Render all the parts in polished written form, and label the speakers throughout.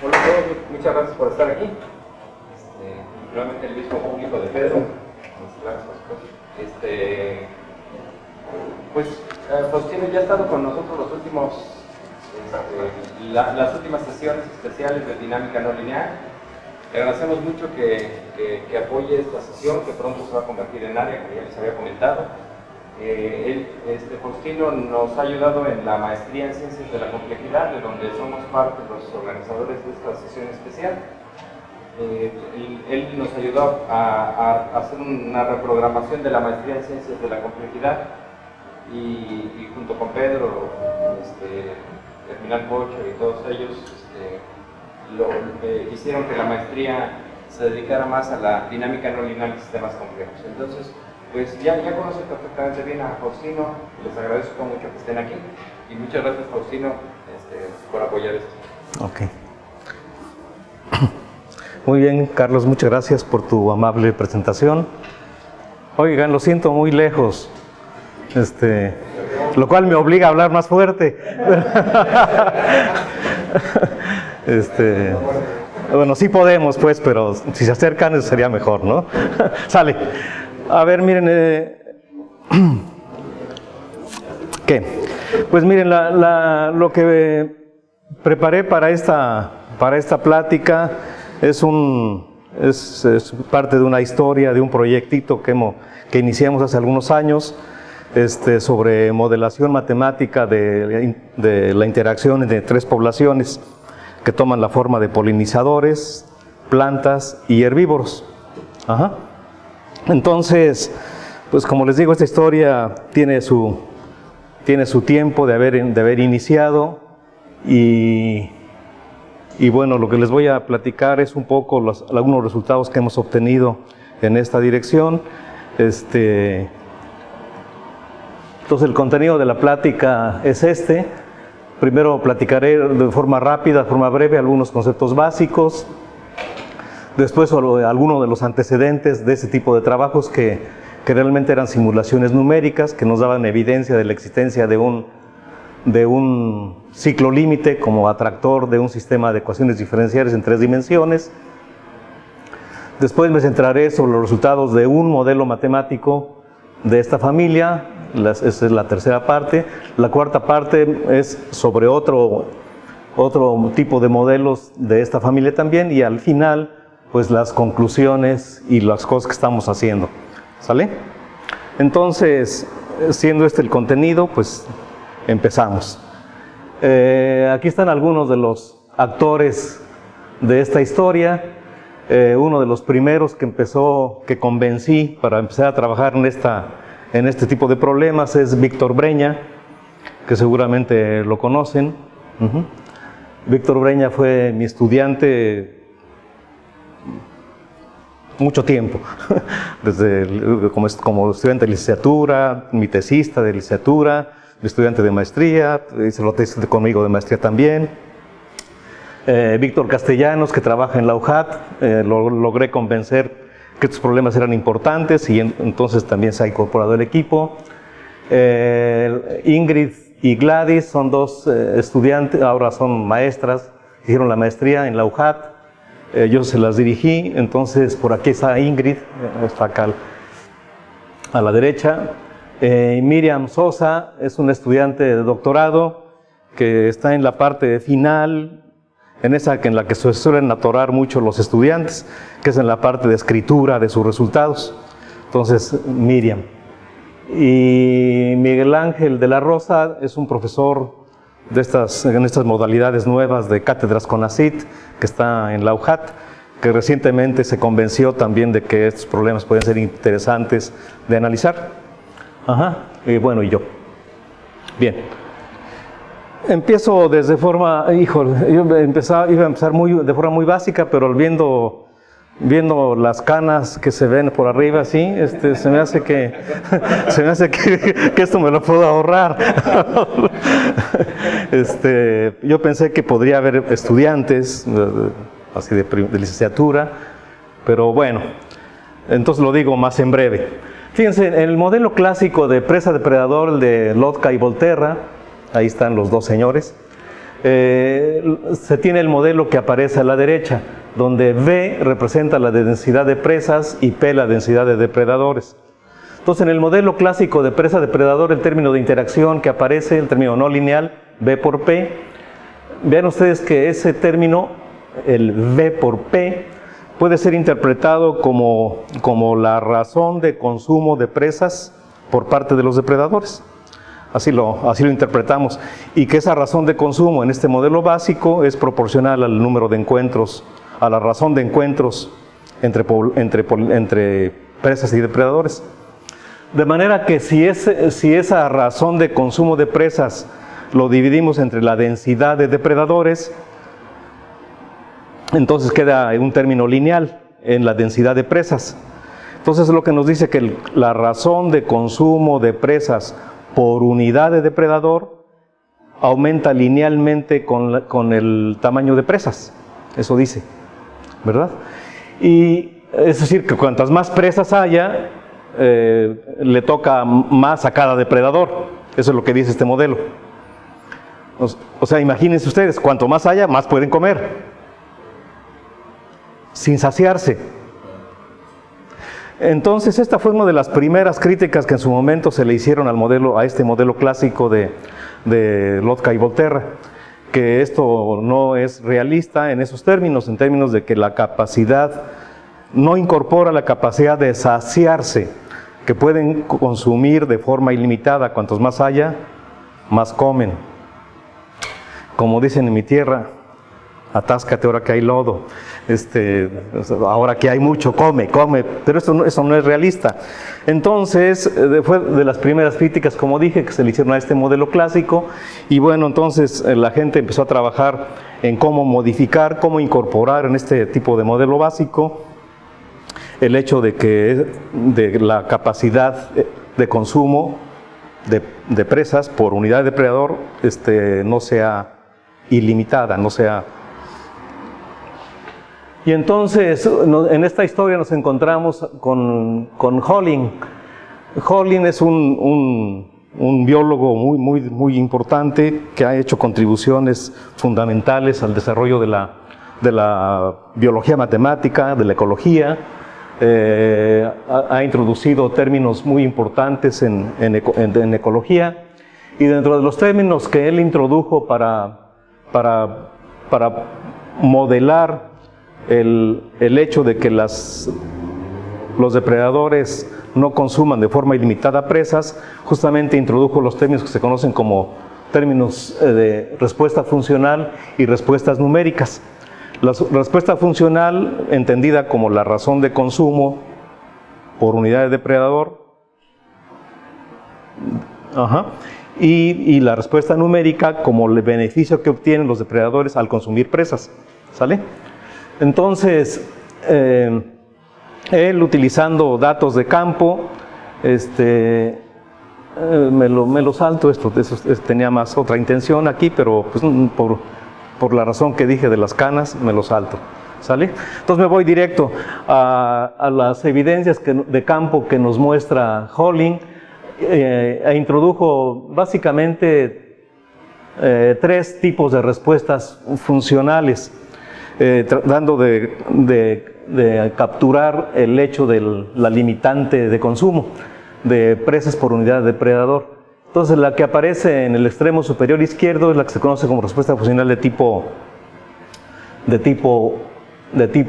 Speaker 1: Hola a todos, muchas gracias por estar aquí. Realmente el mismo público de Pedro. Faustino ya ha estado con nosotros las últimas sesiones especiales de dinámica no lineal. Le agradecemos mucho que apoye esta sesión, que pronto se va a convertir en área, como ya les había comentado. Faustino nos ha ayudado en la maestría en Ciencias de la Complejidad, de donde somos parte de los organizadores de esta sesión especial. Él nos ayudó a hacer una reprogramación de la maestría en Ciencias de la Complejidad y junto con Pedro, Terminal Pocho y todos ellos hicieron que la maestría se dedicara más a la dinámica no lineal de sistemas complejos. Entonces, pues ya conocen perfectamente bien a Faustino, les agradezco mucho que estén aquí y muchas gracias, Faustino, por apoyar esto.
Speaker 2: Ok. Muy bien, Carlos, muchas gracias por tu amable presentación. Oigan, lo siento muy lejos, lo cual me obliga a hablar más fuerte. Bueno, sí podemos, pues, pero si se acercan sería mejor, ¿no? Sale. A ver, miren, ¿qué? Pues miren, lo que preparé para esta plática es parte de una historia, de un proyectito que iniciamos hace algunos años, sobre modelación matemática de la interacción entre tres poblaciones que toman la forma de polinizadores, plantas y herbívoros. Ajá. Entonces, pues como les digo, esta historia tiene su tiempo de haber iniciado y bueno, lo que les voy a platicar es un poco algunos resultados que hemos obtenido en esta dirección. Entonces el contenido de la plática es Primero platicaré de forma rápida, de forma breve, algunos conceptos básicos. Después algunos de los antecedentes de ese tipo de trabajos que realmente eran simulaciones numéricas, que nos daban evidencia de la existencia de un ciclo límite como atractor de un sistema de ecuaciones diferenciales en 3 dimensiones. Después me centraré sobre los resultados de un modelo matemático de esta familia. Esa es la tercera parte. La cuarta parte es sobre otro tipo de modelos de esta familia también, y al final pues las conclusiones y las cosas que estamos haciendo. ¿Sale? Entonces, siendo el contenido, pues empezamos. Aquí están algunos de los actores de esta historia. Uno de los primeros que convencí para empezar a trabajar en este tipo de problemas es Víctor Breña, que seguramente lo conocen. Víctor Breña fue mi estudiante mucho tiempo, como estudiante de licenciatura, mi tesista de licenciatura, estudiante de maestría, hice la tesis conmigo de maestría también. Víctor Castellanos, que trabaja en la UJAT, lo logré convencer que estos problemas eran importantes y entonces también se ha incorporado el equipo. Ingrid y Gladys son dos estudiantes, ahora son maestras, hicieron la maestría en la UJAT. Yo se las dirigí, entonces por aquí está Ingrid, está acá a la derecha. Miriam Sosa es una estudiante de doctorado que está en la parte final, en la que se suelen atorar mucho los estudiantes, que es en la parte de escritura de sus resultados. Entonces, Miriam. Y Miguel Ángel de la Rosa es un profesor en estas modalidades nuevas de cátedras CONACYT, que está en la UJAT, que recientemente se convenció también de que estos problemas pueden ser interesantes de analizar. Y bueno, y yo. Bien. Empiezo desde forma, yo iba a empezar de forma muy básica, pero viendo las canas que se ven por arriba, así, se me hace que esto me lo puedo ahorrar. Yo pensé que podría haber estudiantes así de licenciatura, pero bueno, entonces lo digo más en breve. Fíjense, en el modelo clásico de presa-depredador de Lotka y Volterra, ahí están los dos señores, se tiene el modelo que aparece a la derecha, donde V representa la densidad de presas y P la densidad de depredadores. Entonces, en el modelo clásico de presa-depredador, el término de interacción que aparece, el término no lineal, V por P, vean ustedes que ese término, el V por P, puede ser interpretado como la razón de consumo de presas por parte de los depredadores. Así lo interpretamos. Y que esa razón de consumo en este modelo básico es proporcional al número de encuentros, a la razón de encuentros entre presas y depredadores. De manera que si esa razón de consumo de presas lo dividimos entre la densidad de depredadores, entonces queda un término lineal en la densidad de presas. Entonces es lo que nos dice que la razón de consumo de presas por unidad de depredador aumenta linealmente con el tamaño de presas. Eso dice, ¿verdad? Y es decir, que cuantas más presas haya, le toca más a cada depredador. Eso es lo que dice este modelo. O sea, imagínense ustedes, cuanto más haya, más pueden comer, sin saciarse. Entonces, esta fue una de las primeras críticas que en su momento se le hicieron a este modelo clásico de Lotka y Volterra, que esto no es realista en esos términos, en términos de que la capacidad no incorpora la capacidad de saciarse, que pueden consumir de forma ilimitada. Cuantos más haya, más comen. Como dicen en mi tierra, atáscate ahora que hay lodo. Ahora que hay mucho, come, pero eso no es realista. Entonces, fue de las primeras críticas, como dije, que se le hicieron a este modelo clásico, y bueno, entonces la gente empezó a trabajar en cómo modificar, cómo incorporar en este tipo de modelo básico el hecho de la capacidad de consumo de presas por unidad de depredador no sea ilimitada, no sea. Y entonces, en esta historia nos encontramos con Holling. Holling es un biólogo muy importante que ha hecho contribuciones fundamentales al desarrollo de la biología matemática, de la ecología. Ha introducido términos muy importantes en ecología, y dentro de los términos que él introdujo para modelar el hecho de que los depredadores no consuman de forma ilimitada presas, justamente introdujo los términos que se conocen como términos de respuesta funcional y respuestas numéricas. La respuesta funcional, entendida como la razón de consumo por unidad de depredador, y la respuesta numérica como el beneficio que obtienen los depredadores al consumir presas. ¿Sale? Entonces, él, utilizando datos de campo, me lo salto, tenía más otra intención aquí, pero pues, por la razón que dije de las canas, me lo salto. ¿Sale? Entonces me voy directo a las evidencias de campo que nos muestra Holling. Introdujo básicamente 3 tipos de respuestas funcionales, tratando de capturar el hecho de la limitante de consumo de presas por unidad de depredador. Entonces, la que aparece en el extremo superior izquierdo es la que se conoce como respuesta funcional de tipo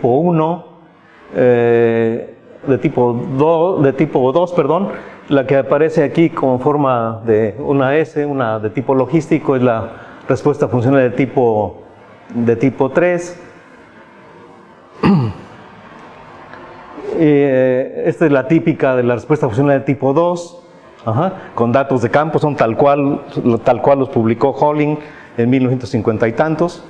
Speaker 2: 1, de tipo 2, la que aparece aquí con forma de una S, una de tipo logístico, es la respuesta funcional de tipo 3. Esta es la típica de la respuesta funcional de tipo 2, con datos de campo, son tal cual los publicó Holling en 1950 y tantos.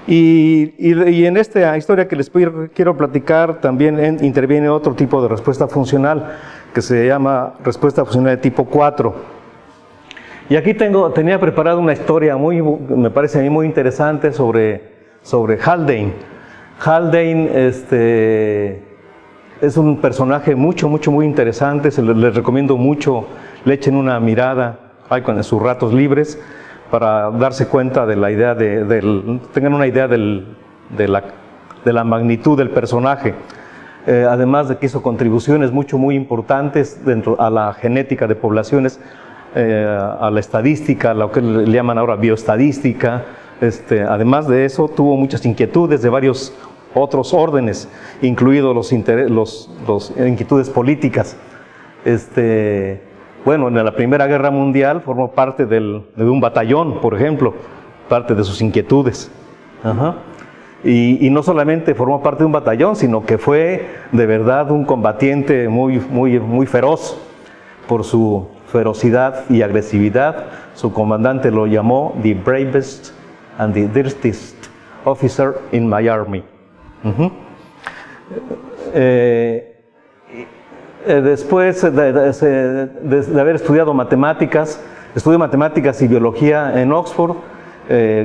Speaker 2: Y en esta historia que les quiero platicar también interviene otro tipo de respuesta funcional que se llama respuesta funcional de tipo 4. Y aquí tenía preparada una historia me parece a mí muy interesante sobre Haldane. Haldane es un personaje muy interesante, les recomiendo mucho, le echen una mirada hay con sus ratos libres, para darse cuenta de la idea tengan una idea de la magnitud del personaje. Además de que hizo contribuciones muy importantes a la genética de poblaciones, a la estadística, a lo que le llaman ahora bioestadística. Además de eso, tuvo muchas inquietudes de varios otros órdenes, incluidos las inquietudes políticas. Bueno, en la Primera Guerra Mundial formó parte de un batallón, por ejemplo, parte de sus inquietudes. Ajá. Y no solamente formó parte de un batallón, sino que fue de verdad un combatiente muy feroz. Por su ferocidad y agresividad, su comandante lo llamó "the bravest and the dirtiest officer in my army". Después de haber estudiado matemáticas, estudió matemáticas y biología en Oxford,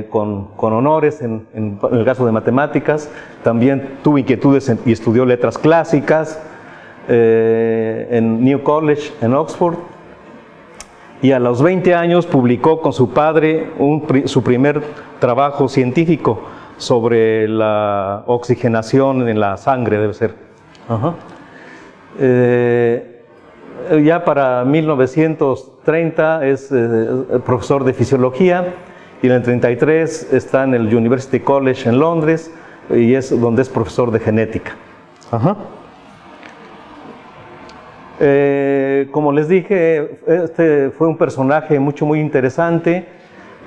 Speaker 2: con honores en el caso de matemáticas. También tuvo inquietudes y estudió letras clásicas en New College en Oxford, y a los 20 años publicó con su padre su primer trabajo científico sobre la oxigenación en la sangre, debe ser. Ajá. Ya para 1930 es profesor de fisiología, y en el 33 está en el University College en Londres, y es donde es profesor de genética. Ajá. Como les dije, fue un personaje muy interesante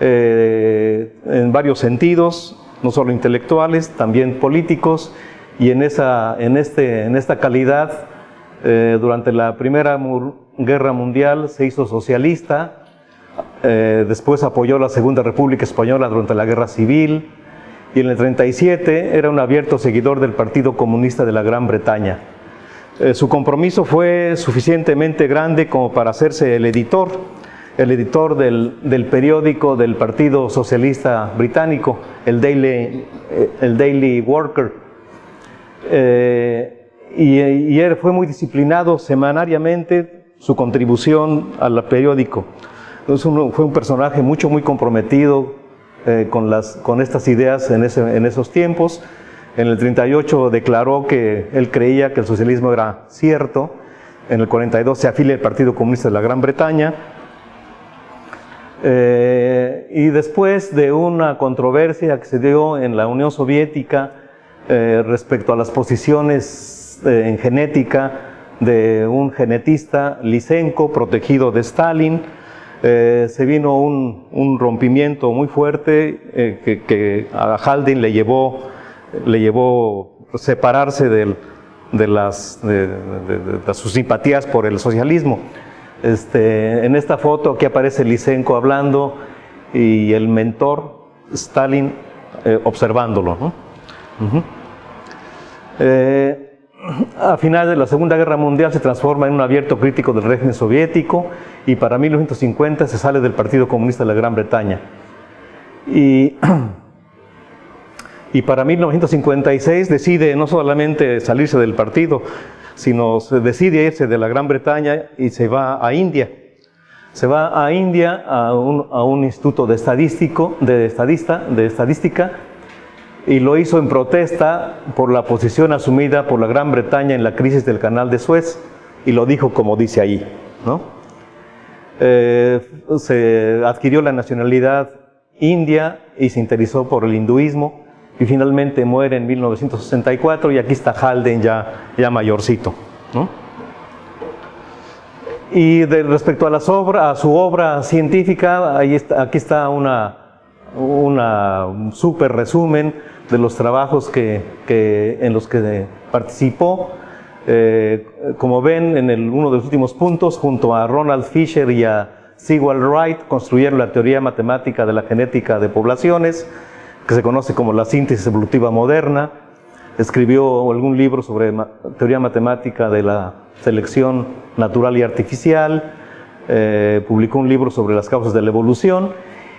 Speaker 2: en varios sentidos, no solo intelectuales, también políticos, y en esta calidad, durante la Primera Guerra Mundial se hizo socialista. Después apoyó la Segunda República Española durante la Guerra Civil, y en el 37 era un abierto seguidor del Partido Comunista de la Gran Bretaña. Su compromiso fue suficientemente grande como para hacerse el editor del periódico del Partido Socialista Británico, el Daily Worker. Y él fue muy disciplinado semanariamente su contribución al periódico. Entonces fue un personaje muy comprometido con estas ideas en esos tiempos. En el 38 declaró que él creía que el socialismo era cierto. En el 42 se afilia al Partido Comunista de la Gran Bretaña. Y después de una controversia que se dio en la Unión Soviética respecto a las posiciones en genética de un genetista, Lysenko, protegido de Stalin, se vino un rompimiento muy fuerte que a Haldane le llevó separarse de sus simpatías por el socialismo. En esta foto aquí aparece Lysenko hablando y el mentor Stalin observándolo, ¿no? A final de la Segunda Guerra Mundial se transforma en un abierto crítico del régimen soviético, y para 1950 se sale del Partido Comunista de la Gran Bretaña. Y para 1956 decide no solamente salirse del partido, sino se decide irse de la Gran Bretaña y se va a India. Se va a India a un instituto de estadística, y lo hizo en protesta por la posición asumida por la Gran Bretaña en la crisis del Canal de Suez, y lo dijo como dice ahí, ¿no? Se adquirió la nacionalidad india y se interesó por el hinduismo, y finalmente muere en 1964, y aquí está Haldane ya mayorcito, ¿no? Y respecto a su obra científica, aquí está un súper resumen de los trabajos en los que participó. Como ven, en uno de los últimos puntos, junto a Ronald Fisher y a Sewall Wright, construyeron la teoría matemática de la genética de poblaciones, que se conoce como la síntesis evolutiva moderna. Escribió algún libro sobre teoría matemática de la selección natural y artificial. Publicó un libro sobre las causas de la evolución,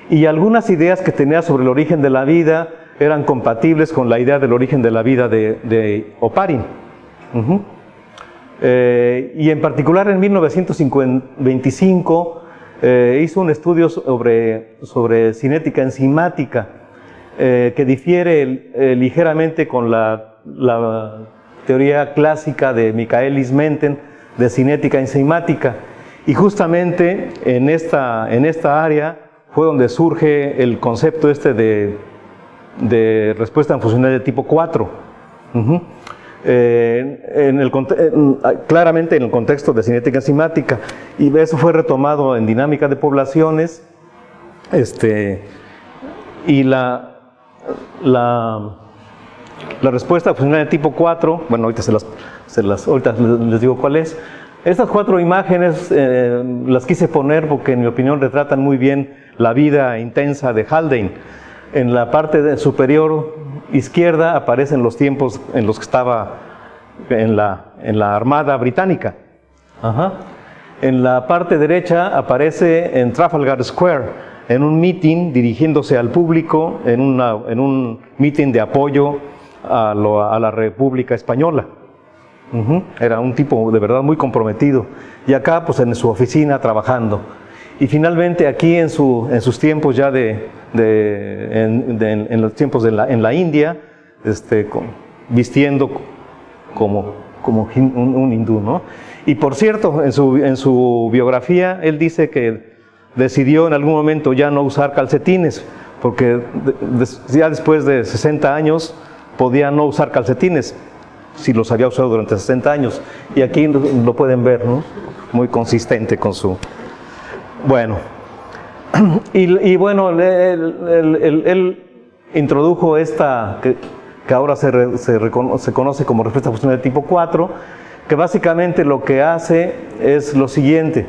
Speaker 2: y algunas ideas que tenía sobre el origen de la vida eran compatibles con la idea del origen de la vida de Oparin. Y en particular en 1925 hizo un estudio sobre cinética enzimática, que difiere ligeramente con la teoría clásica de Michaelis-Menten de cinética enzimática. Y justamente en esta área fue donde surge el concepto de respuesta funcional de tipo 4. Claramente en el contexto de cinética enzimática, y eso fue retomado en dinámica de poblaciones, y la respuesta funcional de tipo 4, bueno, ahorita ahorita les digo cuál es. Estas 4 imágenes las quise poner porque en mi opinión retratan muy bien la vida intensa de Haldane. En la parte superior izquierda aparecen los tiempos en los que estaba en la Armada Británica. En la parte derecha aparece en Trafalgar Square, en un meeting dirigiéndose al público, en un meeting de apoyo a la República Española. Era un tipo de verdad muy comprometido. Y acá, pues en su oficina trabajando. Y finalmente aquí en sus tiempos ya en los tiempos en la India, vistiendo como un hindú, ¿no? Y por cierto, en su biografía, él dice que decidió en algún momento ya no usar calcetines, porque ya después de 60 años podía no usar calcetines, si los había usado durante 60 años. Y aquí lo pueden ver, ¿no? Muy consistente con su... Bueno, y bueno, él introdujo esta, que ahora se conoce como respuesta funcional de tipo 4, que básicamente lo que hace es lo siguiente.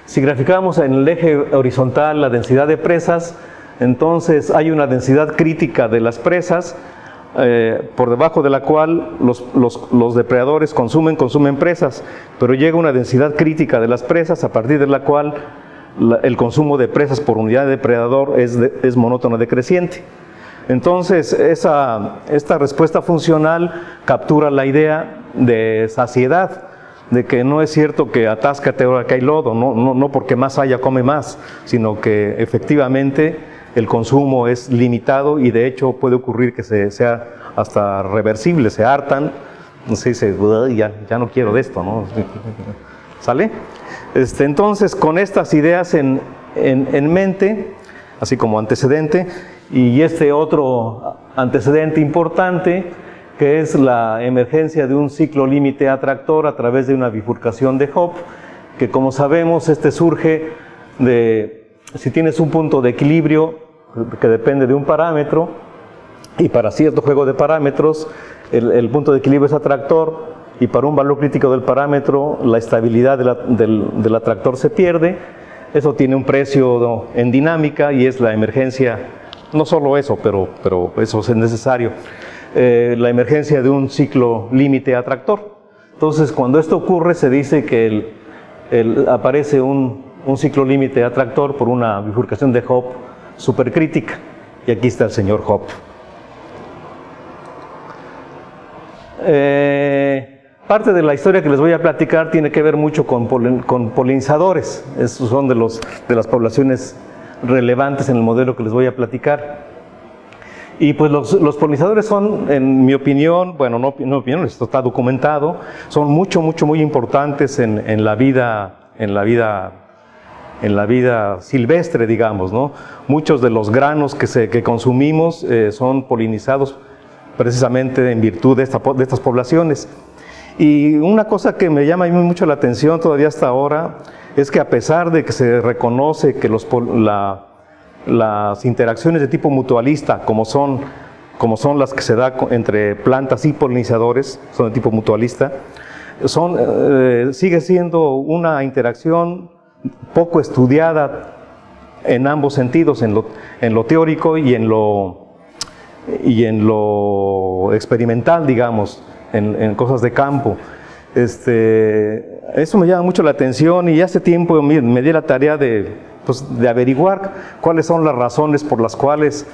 Speaker 2: Si graficamos en el eje horizontal la densidad de presas, entonces hay una densidad crítica de las presas, por debajo de la cual los depredadores consumen presas, pero llega una densidad crítica de las presas a partir de la cual el consumo de presas por unidad de depredador es monótono decreciente. Entonces esta respuesta funcional captura la idea de saciedad, de que no es cierto que atáscate ahora que hay lodo, no porque más haya come más, sino que efectivamente el consumo es limitado y de hecho puede ocurrir que sea hasta reversible, se hartan, no sé, ya no quiero de esto, ¿no? ¿Sale? Entonces, con estas ideas en mente, así como antecedente, y otro antecedente importante, que es la emergencia de un ciclo límite atractor a través de una bifurcación de Hopf, que como sabemos surge si tienes un punto de equilibrio que depende de un parámetro, y para cierto juego de parámetros el punto de equilibrio es atractor, y para un valor crítico del parámetro la estabilidad del atractor se pierde. Eso tiene un precio en dinámica y es la emergencia, no solo eso, pero eso es necesario, la emergencia de un ciclo límite atractor. Entonces, cuando esto ocurre, se dice que aparece un ciclo límite atractor por una bifurcación de Hopf supercrítica. Y aquí está el señor Hopf. Parte de la historia que les voy a platicar tiene que ver mucho con polinizadores. Estos son de las poblaciones relevantes en el modelo que les voy a platicar. Y pues los polinizadores son, en mi opinión, bueno, no mi opinión, esto está documentado, son muy importantes en la vida silvestre, digamos, ¿no? Muchos de los granos que consumimos son polinizados precisamente en virtud de estas poblaciones. Y una cosa que me llama mucho la atención todavía hasta ahora es que, a pesar de que se reconoce que las interacciones de tipo mutualista, como son las que se da entre plantas y polinizadores, son de tipo mutualista, sigue siendo una interacción poco estudiada en ambos sentidos, en lo teórico y en lo experimental, digamos, en cosas de campo. Eso me llama mucho la atención, y hace tiempo me di la tarea de averiguar cuáles son las razones por las cuales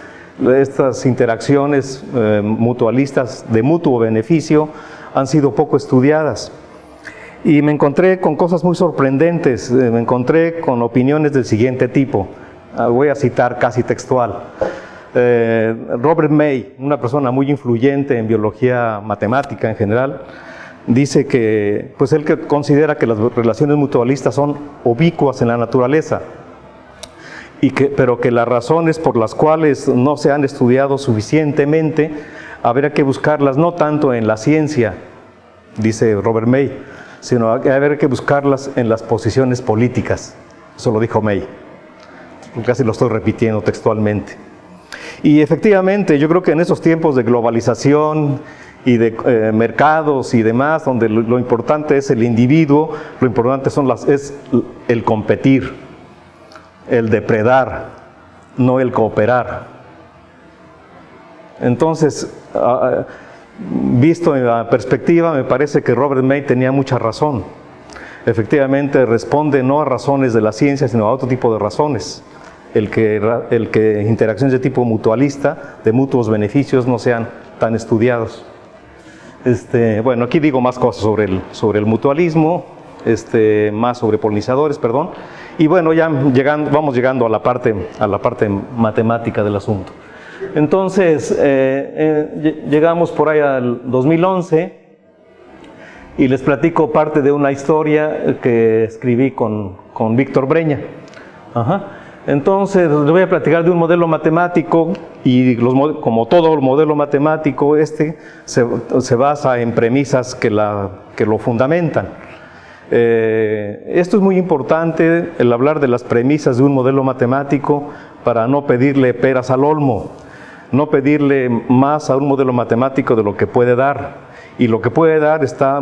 Speaker 2: estas interacciones mutualistas de mutuo beneficio han sido poco estudiadas. Y me encontré con cosas muy sorprendentes, me encontré con opiniones del siguiente tipo. Voy a citar casi textual. Robert May, una persona muy influyente en biología matemática en general, dice que, pues él que considera que las relaciones mutualistas son ubicuas en la naturaleza, pero que las razones por las cuales no se han estudiado suficientemente, habría que buscarlas no tanto en la ciencia, dice Robert May, sino habría que buscarlas en las posiciones políticas. Eso lo dijo May. Casi lo estoy repitiendo textualmente. Y efectivamente, yo creo que en esos tiempos de globalización y de mercados y demás, donde lo importante es el individuo, lo importante es el competir, el depredar, no el cooperar. Entonces, visto en la perspectiva, me parece que Robert May tenía mucha razón. Efectivamente, responde no a razones de la ciencia, sino a otro tipo de razones. El que interacciones de tipo mutualista, de mutuos beneficios, no sean tan estudiados. Bueno, aquí digo más cosas sobre el mutualismo, más sobre polinizadores, perdón. Y bueno, ya vamos llegando a la parte matemática del asunto. Entonces, llegamos por ahí al 2011 y les platico parte de una historia que escribí con Víctor Breña. Entonces, les voy a platicar de un modelo matemático y como todo el modelo matemático, se basa en premisas que lo fundamentan. Esto es muy importante, el hablar de las premisas de un modelo matemático, para no pedirle peras al olmo, no pedirle más a un modelo matemático de lo que puede dar. Y lo que puede dar está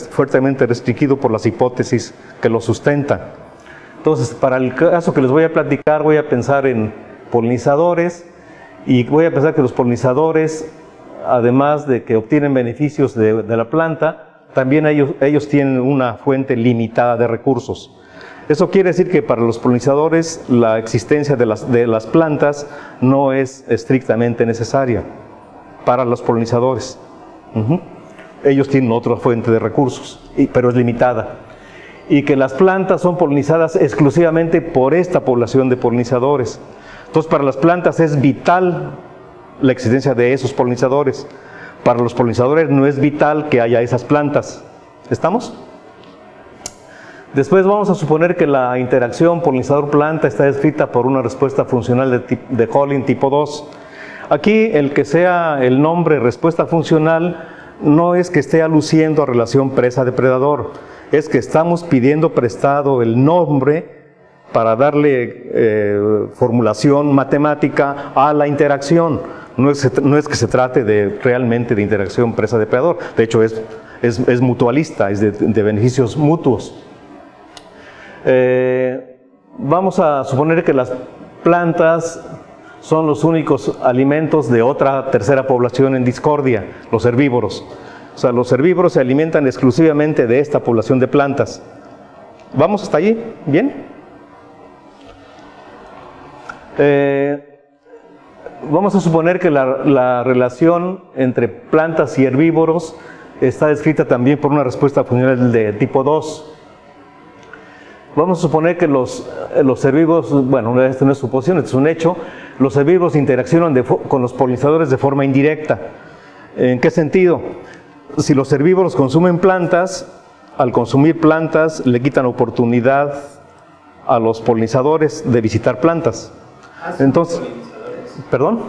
Speaker 2: fuertemente restringido por las hipótesis que lo sustentan. Entonces, para el caso que les voy a platicar, voy a pensar en polinizadores, y voy a pensar que los polinizadores, además de que obtienen beneficios de la planta, también ellos tienen una fuente limitada de recursos. Eso quiere decir que para los polinizadores la existencia de las plantas no es estrictamente necesaria para los polinizadores. Ellos tienen otra fuente de recursos, pero es limitada. Y que las plantas son polinizadas exclusivamente por esta población de polinizadores. Entonces, para las plantas es vital la existencia de esos polinizadores. Para los polinizadores no es vital que haya esas plantas. ¿Estamos? Después vamos a suponer que la interacción polinizador-planta está descrita por una respuesta funcional de Collin tipo 2. Aquí el que sea el nombre respuesta funcional no es que esté aluciendo a relación presa-depredador, es que estamos pidiendo prestado el nombre para darle formulación matemática a la interacción. No es que se trate realmente de interacción presa-depredador, de hecho es mutualista, es de beneficios mutuos. Vamos a suponer que las plantas son los únicos alimentos de otra tercera población en discordia, los herbívoros. O sea, los herbívoros se alimentan exclusivamente de esta población de plantas. ¿Vamos hasta allí? ¿Bien? Vamos a suponer que la relación entre plantas y herbívoros está descrita también por una respuesta funcional de tipo 2. Vamos a suponer que los herbívoros, bueno, esto no es suposición, esto es un hecho, los herbívoros interaccionan con los polinizadores de forma indirecta. ¿En qué sentido? Si los herbívoros consumen plantas, al consumir plantas le quitan oportunidad a los polinizadores de visitar plantas. Entonces, ¿perdón?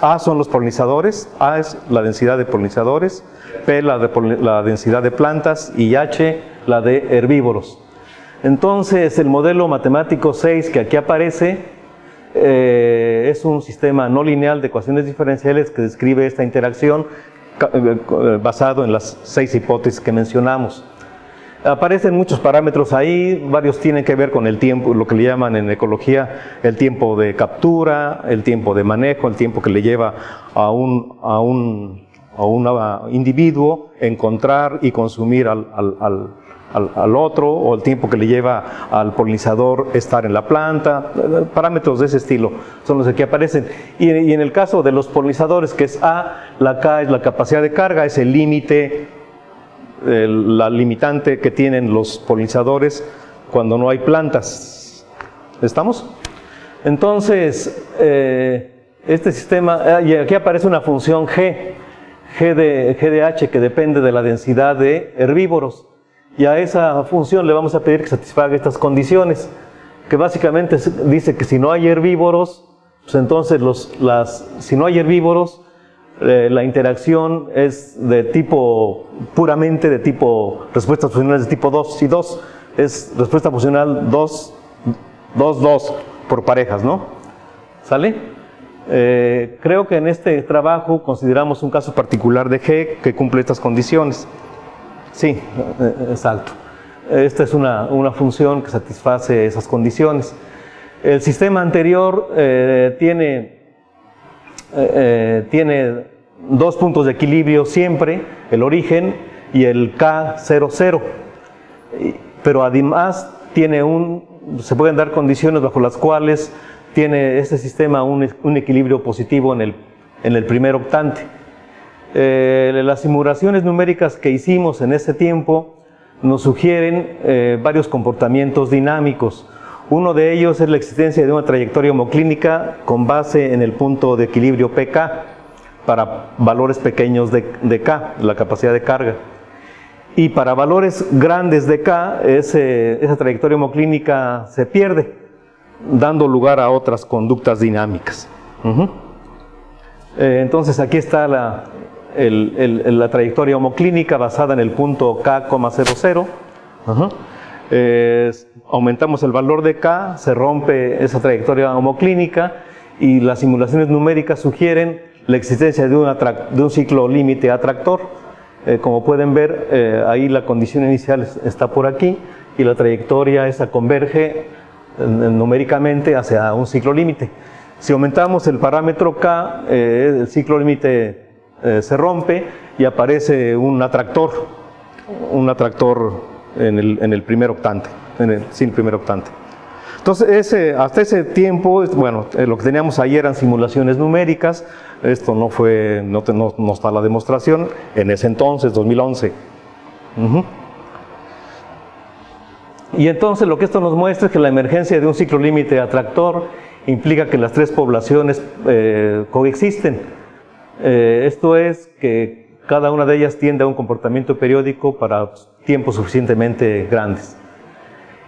Speaker 2: A son los polinizadores, A es la densidad de polinizadores, P la densidad de plantas y H la de herbívoros. Entonces, el modelo matemático 6 que aquí aparece es un sistema no lineal de ecuaciones diferenciales que describe esta interacción basado en las 6 hipótesis que mencionamos. Aparecen muchos parámetros ahí, varios tienen que ver con el tiempo, lo que le llaman en ecología el tiempo de captura, el tiempo de manejo, el tiempo que le lleva a un individuo encontrar y consumir al otro, o el tiempo que le lleva al polinizador estar en la planta. Parámetros de ese estilo son los que aparecen. Y en el caso de los polinizadores, que es A, la K es la capacidad de carga, es el límite la limitante que tienen los polinizadores cuando no hay plantas. ¿Estamos? Entonces, este sistema, y aquí aparece una función G de H, que depende de la densidad de herbívoros. Y a esa función le vamos a pedir que satisfaga estas condiciones, que básicamente dice que si no hay herbívoros, pues entonces si no hay herbívoros, la interacción es de tipo, puramente de tipo, respuestas funcionales de tipo 2 y 2, es respuesta funcional 2, 2, 2 por parejas, ¿no? ¿Sale? Creo que en este trabajo consideramos un caso particular de G que cumple estas condiciones. Sí, exacto. Esta es una función que satisface esas condiciones. El sistema anterior tiene dos puntos de equilibrio siempre, el origen y el K00. Pero además se pueden dar condiciones bajo las cuales tiene este sistema un equilibrio positivo en el primer octante. Las simulaciones numéricas que hicimos en ese tiempo nos sugieren varios comportamientos dinámicos. Uno de ellos es la existencia de una trayectoria homoclínica con base en el punto de equilibrio PK para valores pequeños de K, la capacidad de carga. Y para valores grandes de K, esa trayectoria homoclínica se pierde, dando lugar a otras conductas dinámicas. Entonces aquí está la trayectoria homoclínica basada en el punto K,00. Aumentamos el valor de K, se rompe esa trayectoria homoclínica y las simulaciones numéricas sugieren la existencia de un ciclo límite atractor. Como pueden ver, ahí la condición inicial está por aquí y la trayectoria esa converge numéricamente hacia un ciclo límite. Si aumentamos el parámetro K, el ciclo límite se rompe y aparece un atractor en el primer octante, sin primer octante. Entonces, hasta ese tiempo, bueno, lo que teníamos ahí eran simulaciones numéricas. Esto no está la demostración en ese entonces, 2011. Y entonces lo que esto nos muestra es que la emergencia de un ciclo límite atractor implica que las tres poblaciones coexisten. Esto es que cada una de ellas tiende a un comportamiento periódico para tiempos suficientemente grandes.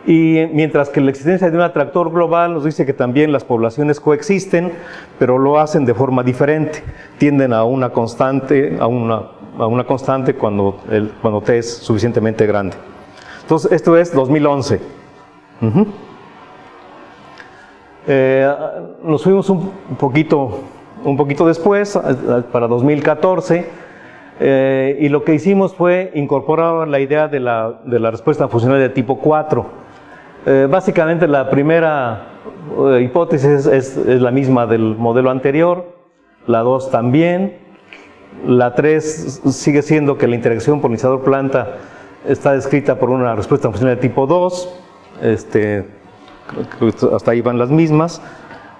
Speaker 2: Y mientras que la existencia de un atractor global nos dice que también las poblaciones coexisten, pero lo hacen de forma diferente. Tienden a una constante, cuando T es suficientemente grande. Entonces, esto es 2011. Nos fuimos un poquito después, para 2014, y lo que hicimos fue incorporar la idea de la respuesta funcional de tipo 4. Básicamente la primera hipótesis es la misma del modelo anterior, la 2 también, la 3 sigue siendo que la interacción polinizador-planta está descrita por una respuesta funcional de tipo 2, hasta ahí van las mismas,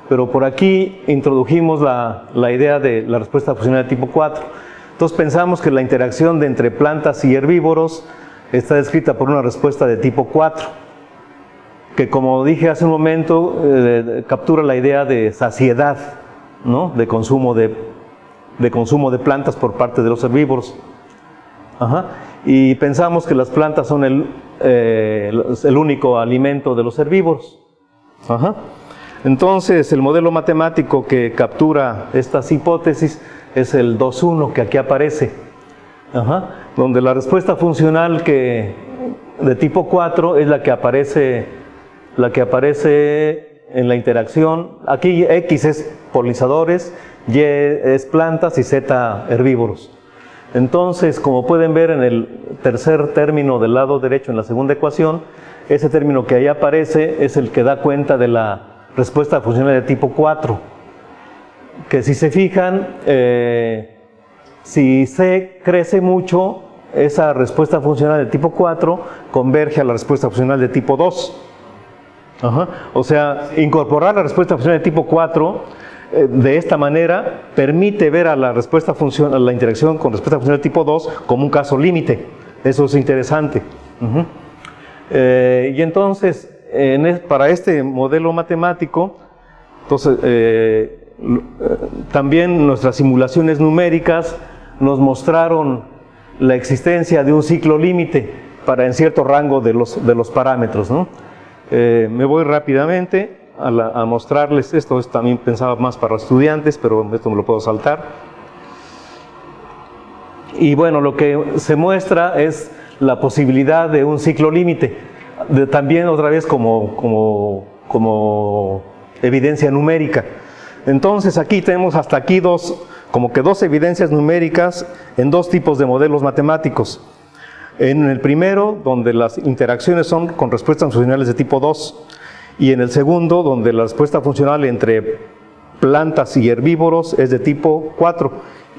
Speaker 2: pero por aquí introdujimos la idea de la respuesta funcional de tipo 4. Entonces pensamos que la interacción entre plantas y herbívoros está descrita por una respuesta de tipo 4. Que, como dije hace un momento, captura la idea de saciedad, ¿no? de consumo de plantas por parte de los herbívoros. Y pensamos que las plantas son el único alimento de los herbívoros. Entonces, el modelo matemático que captura estas hipótesis es el 2.1 que aquí aparece, donde la respuesta funcional de tipo 4 es la que aparece en la interacción. Aquí X es polinizadores, Y es plantas y Z herbívoros. Entonces, como pueden ver en el tercer término del lado derecho en la segunda ecuación, ese término que ahí aparece es el que da cuenta de la respuesta funcional de tipo 4. Que si se fijan, si C crece mucho, esa respuesta funcional de tipo 4 converge a la respuesta funcional de tipo 2. O sea, incorporar la respuesta funcional de tipo 4 de esta manera permite ver a la interacción con respuesta funcional de tipo 2 como un caso límite, Eso es interesante. Y entonces, para este modelo matemático, entonces, también nuestras simulaciones numéricas nos mostraron la existencia de un ciclo límite en cierto rango de los parámetros, ¿no? Me voy rápidamente a mostrarles esto. También pensaba más para estudiantes, pero esto me lo puedo saltar. Y bueno, lo que se muestra es la posibilidad de un ciclo límite, también otra vez como evidencia numérica. Entonces aquí tenemos hasta aquí como que dos evidencias numéricas en dos tipos de modelos matemáticos. En el primero, donde las interacciones son con respuestas funcionales de tipo 2, y en el segundo, donde la respuesta funcional entre plantas y herbívoros es de tipo 4,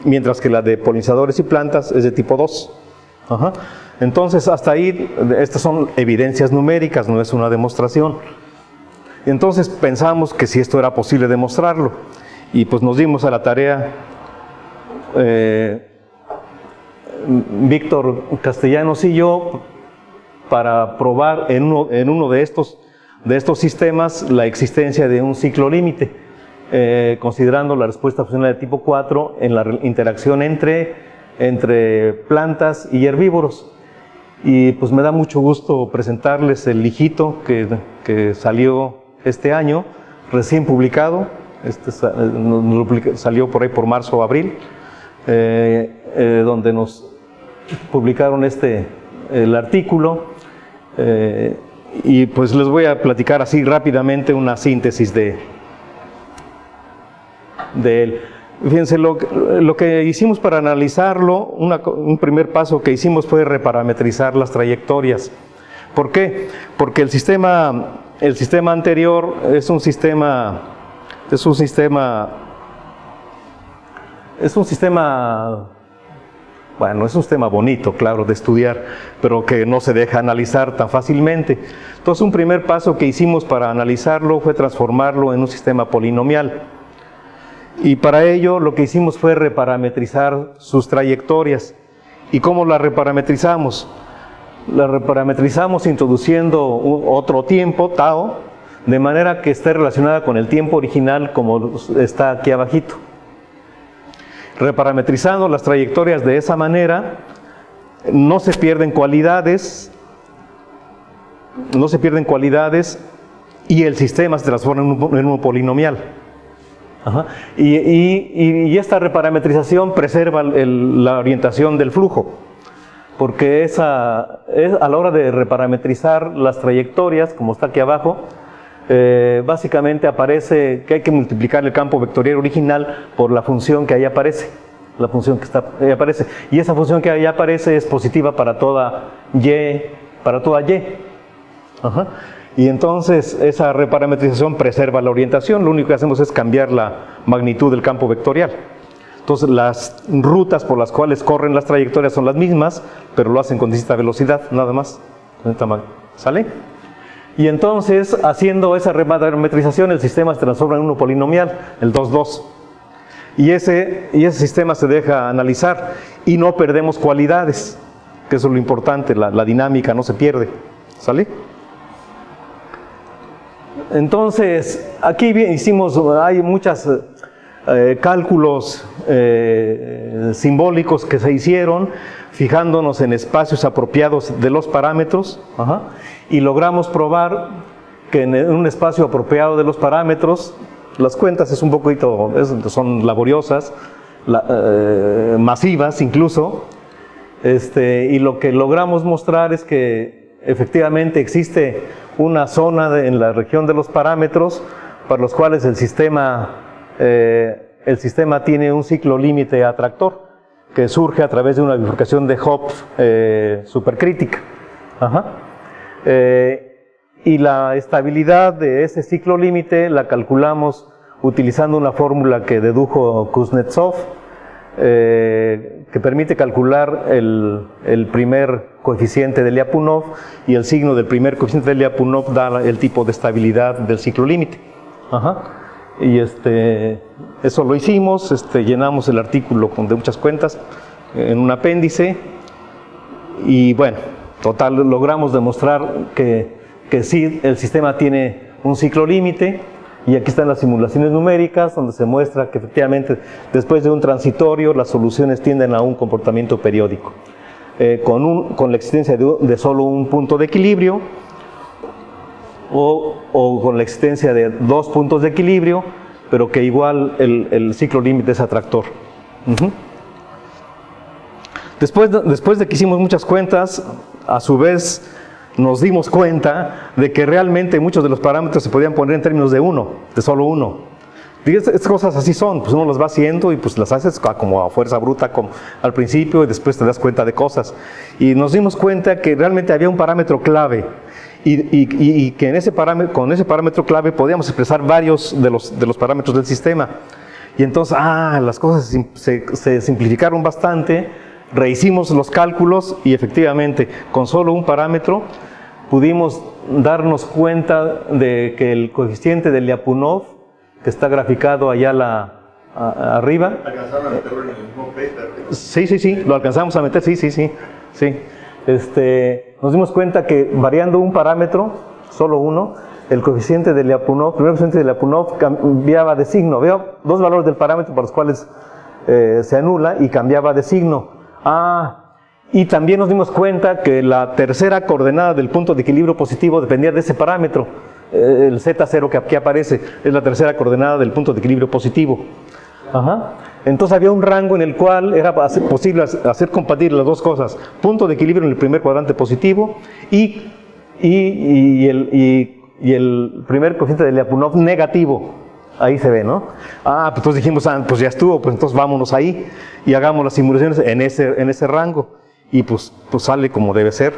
Speaker 2: mientras que la de polinizadores y plantas es de tipo 2. Entonces, hasta ahí, estas son evidencias numéricas, no es una demostración. Entonces pensamos que si esto era posible demostrarlo, y pues nos dimos a la tarea, Víctor Castellanos y yo, para probar en uno de estos sistemas la existencia de un ciclo límite, considerando la respuesta funcional de tipo 4 en la interacción entre plantas y herbívoros. Y pues me da mucho gusto presentarles el hijito que salió este año, recién publicado. Salió por ahí por marzo o abril, donde nos publicaron el artículo, y pues les voy a platicar así rápidamente una síntesis de él. Fíjense, lo que hicimos para analizarlo, un primer paso que hicimos fue reparametrizar las trayectorias. ¿Por qué? Porque el sistema anterior es un sistema bonito, claro, de estudiar, pero que no se deja analizar tan fácilmente. Entonces, un primer paso que hicimos para analizarlo fue transformarlo en un sistema polinomial. Y para ello lo que hicimos fue reparametrizar sus trayectorias. ¿Y cómo la reparametrizamos? La reparametrizamos introduciendo otro tiempo, tau, de manera que esté relacionada con el tiempo original como está aquí abajito. Reparametrizando las trayectorias de esa manera, no se pierden cualidades, y el sistema se transforma en un polinomial. Y esta reparametrización preserva la orientación del flujo, porque a la hora de reparametrizar las trayectorias, como está aquí abajo, básicamente aparece que hay que multiplicar el campo vectorial original por la función que ahí aparece, y esa función que ahí aparece es positiva para toda y. Y entonces esa reparametrización preserva la orientación. Lo único que hacemos es cambiar la magnitud del campo vectorial. Entonces las rutas por las cuales corren las trayectorias son las mismas, pero lo hacen con distinta velocidad, nada más. ¿Sale? Y entonces, haciendo esa reparametrización, el sistema se transforma en un polinomial, el 2,2. Y ese sistema se deja analizar y no perdemos cualidades, que eso es lo importante, la dinámica no se pierde. ¿Sale? Entonces, aquí hay muchos cálculos simbólicos que se hicieron, fijándonos en espacios apropiados de los parámetros, y logramos probar que en un espacio apropiado de los parámetros, las cuentas es un poquito, son laboriosas, masivas incluso, y lo que logramos mostrar es que efectivamente existe una zona en la región de los parámetros para los cuales el sistema tiene un ciclo límite atractor que surge a través de una bifurcación de Hopf supercrítica. Y la estabilidad de ese ciclo límite la calculamos utilizando una fórmula que dedujo Kuznetsov, que permite calcular el primer coeficiente de Lyapunov, y el signo del primer coeficiente de Lyapunov da el tipo de estabilidad del ciclo límite. Y eso lo hicimos, llenamos el artículo de muchas cuentas en un apéndice, Y bueno, total, logramos demostrar que sí, el sistema tiene un ciclo límite. Y aquí están las simulaciones numéricas, donde se muestra que efectivamente después de un transitorio las soluciones tienden a un comportamiento periódico, con la existencia de solo un punto de equilibrio o con la existencia de dos puntos de equilibrio, pero que igual el ciclo límite es atractor. Después de que hicimos muchas cuentas, a su vez nos dimos cuenta de que realmente muchos de los parámetros se podían poner en términos de solo uno. Estas cosas así son, pues uno las va haciendo y pues las haces como a fuerza bruta como al principio y después te das cuenta de cosas. Y nos dimos cuenta que realmente había un parámetro clave y que con ese parámetro clave podíamos expresar varios de los parámetros del sistema. Y entonces, las cosas se simplificaron bastante. Rehicimos los cálculos y efectivamente con solo un parámetro pudimos darnos cuenta de que el coeficiente de Lyapunov, que está graficado allá arriba.
Speaker 3: ¿Alcanzaron a meterlo en el mismo paper?
Speaker 2: Sí, lo alcanzamos a meter, sí. Nos dimos cuenta que variando un parámetro, solo uno, el coeficiente de Lyapunov, el primer coeficiente de Lyapunov cambiaba de signo. Veo dos valores del parámetro para los cuales se anula y cambiaba de signo. Y también nos dimos cuenta que la tercera coordenada del punto de equilibrio positivo dependía de ese parámetro. El Z0 que aquí aparece es la tercera coordenada del punto de equilibrio positivo. Entonces había un rango en el cual era posible hacer compatibles las dos cosas. Punto de equilibrio en el primer cuadrante positivo y el primer coeficiente de Lyapunov negativo. Ahí se ve, ¿no? Pues entonces dijimos, pues ya estuvo, pues entonces vámonos ahí y hagamos las simulaciones en ese rango. Y pues sale como debe ser.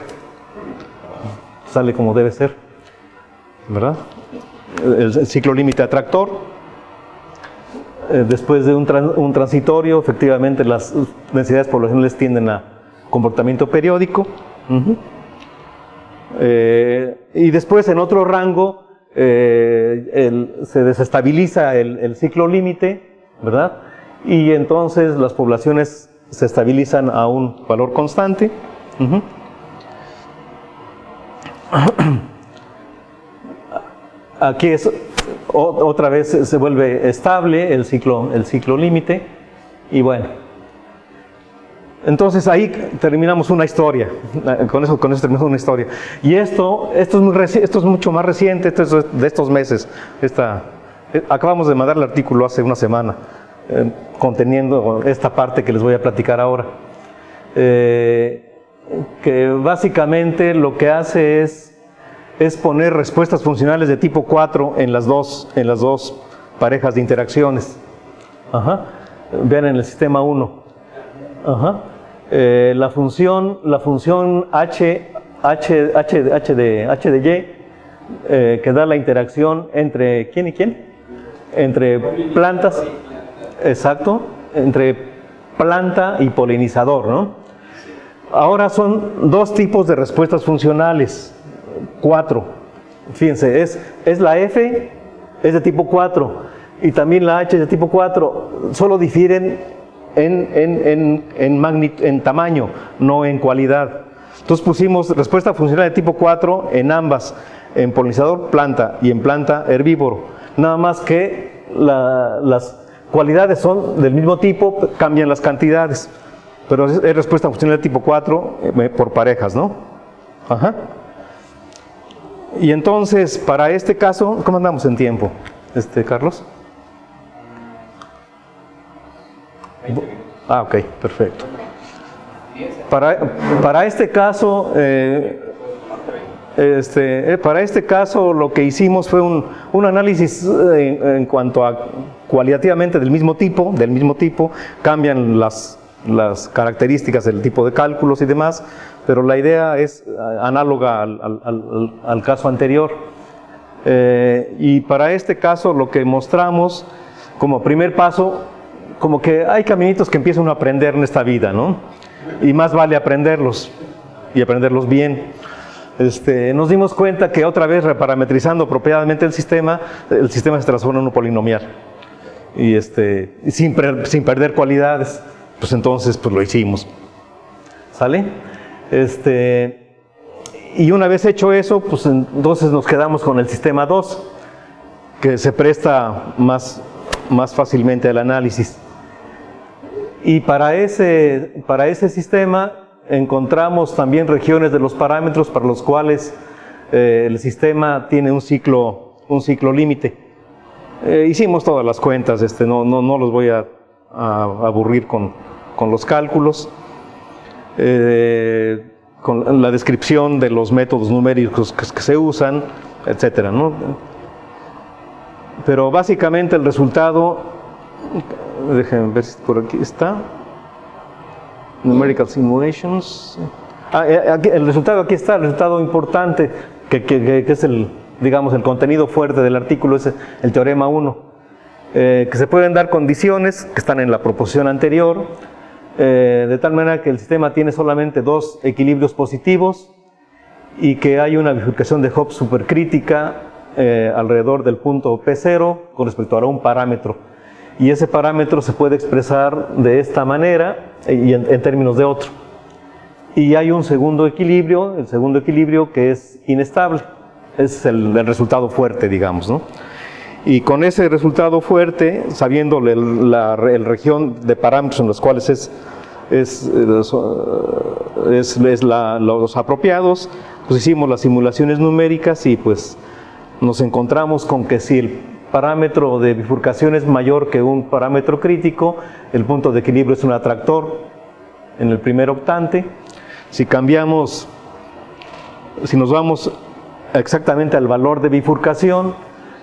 Speaker 2: Sale como debe ser. ¿Verdad? El ciclo límite atractor. Después de un transitorio, efectivamente las densidades poblacionales tienden a comportamiento periódico. Y después en otro rango se desestabiliza el ciclo límite, ¿verdad? Y entonces las poblaciones se estabilizan a un valor constante. Aquí otra vez se vuelve estable el ciclo límite y bueno. Entonces ahí terminamos una historia, con eso terminamos una historia. Y esto es mucho más reciente, esto es de estos meses. Acabamos de mandar el artículo hace una semana, conteniendo esta parte que les voy a platicar ahora. Que básicamente lo que hace es poner respuestas funcionales de tipo 4 en las dos parejas de interacciones. Vean en el sistema 1. La función h de y que da la interacción entre ¿quién y quién? Entre plantas, exacto, entre planta y polinizador, ¿no? Ahora son dos tipos de respuestas funcionales, 4. Fíjense, es la f, es de tipo 4, y también la h es de tipo 4, solo difieren en tamaño, no en cualidad. Entonces pusimos respuesta funcional de tipo 4 en ambas, en polinizador planta y en planta herbívoro. Nada más que las cualidades son del mismo tipo, cambian las cantidades. Pero es respuesta funcional de tipo 4 por parejas, ¿no? Y entonces, para este caso, ¿cómo andamos en tiempo, Carlos? Ok, perfecto. Para este caso, lo que hicimos fue un análisis en cuanto a cualitativamente del mismo tipo, cambian las características del tipo de cálculos y demás, pero la idea es análoga al caso anterior. Y para este caso lo que mostramos como primer paso, como que hay caminitos que empiezan a aprender en esta vida, ¿no? Y más vale aprenderlos, y aprenderlos bien. Nos dimos cuenta que otra vez reparametrizando apropiadamente el sistema se transforma en un polinomial. Y sin perder cualidades, pues entonces pues lo hicimos. ¿Sale? Y una vez hecho eso, pues entonces nos quedamos con el sistema 2, que se presta más fácilmente al análisis. Y para ese sistema encontramos también regiones de los parámetros para los cuales el sistema tiene un ciclo límite. Hicimos todas las cuentas, no los voy a aburrir con los cálculos, con la descripción de los métodos numéricos que se usan, etcétera, ¿no? Pero básicamente el resultado, déjenme ver si por aquí está, Numerical Simulations. El resultado aquí está, el resultado importante, que es digamos, el contenido fuerte del artículo, es el teorema 1, que se pueden dar condiciones que están en la proposición anterior, de tal manera que el sistema tiene solamente 2 equilibrios positivos y que hay una bifurcación de Hopf supercrítica alrededor del punto P0 con respecto a un parámetro. Y ese parámetro se puede expresar de esta manera y en términos de otro. Y hay un segundo equilibrio, el segundo equilibrio que es inestable. Es el resultado fuerte, digamos, ¿no? Y con ese resultado fuerte, sabiendo la región de parámetros en los cuales los apropiados, pues hicimos las simulaciones numéricas y pues nos encontramos con que si el parámetro de bifurcación es mayor que un parámetro crítico, el punto de equilibrio es un atractor en el primer octante. Si nos vamos exactamente al valor de bifurcación,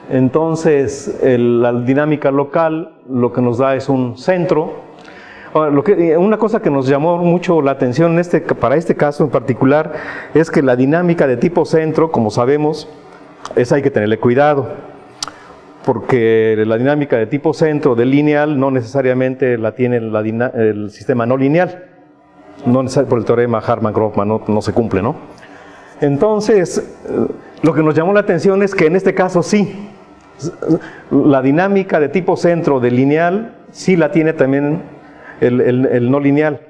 Speaker 2: entonces la dinámica local lo que nos da es un centro. Ahora, una cosa que nos llamó mucho la atención para este caso en particular es que la dinámica de tipo centro, como sabemos, hay que tenerle cuidado, porque la dinámica de tipo centro de lineal no necesariamente la tiene el sistema no lineal, no por el teorema Harman-Grofman no se cumple, ¿no? Entonces, lo que nos llamó la atención es que en este caso sí, la dinámica de tipo centro de lineal sí la tiene también el no lineal.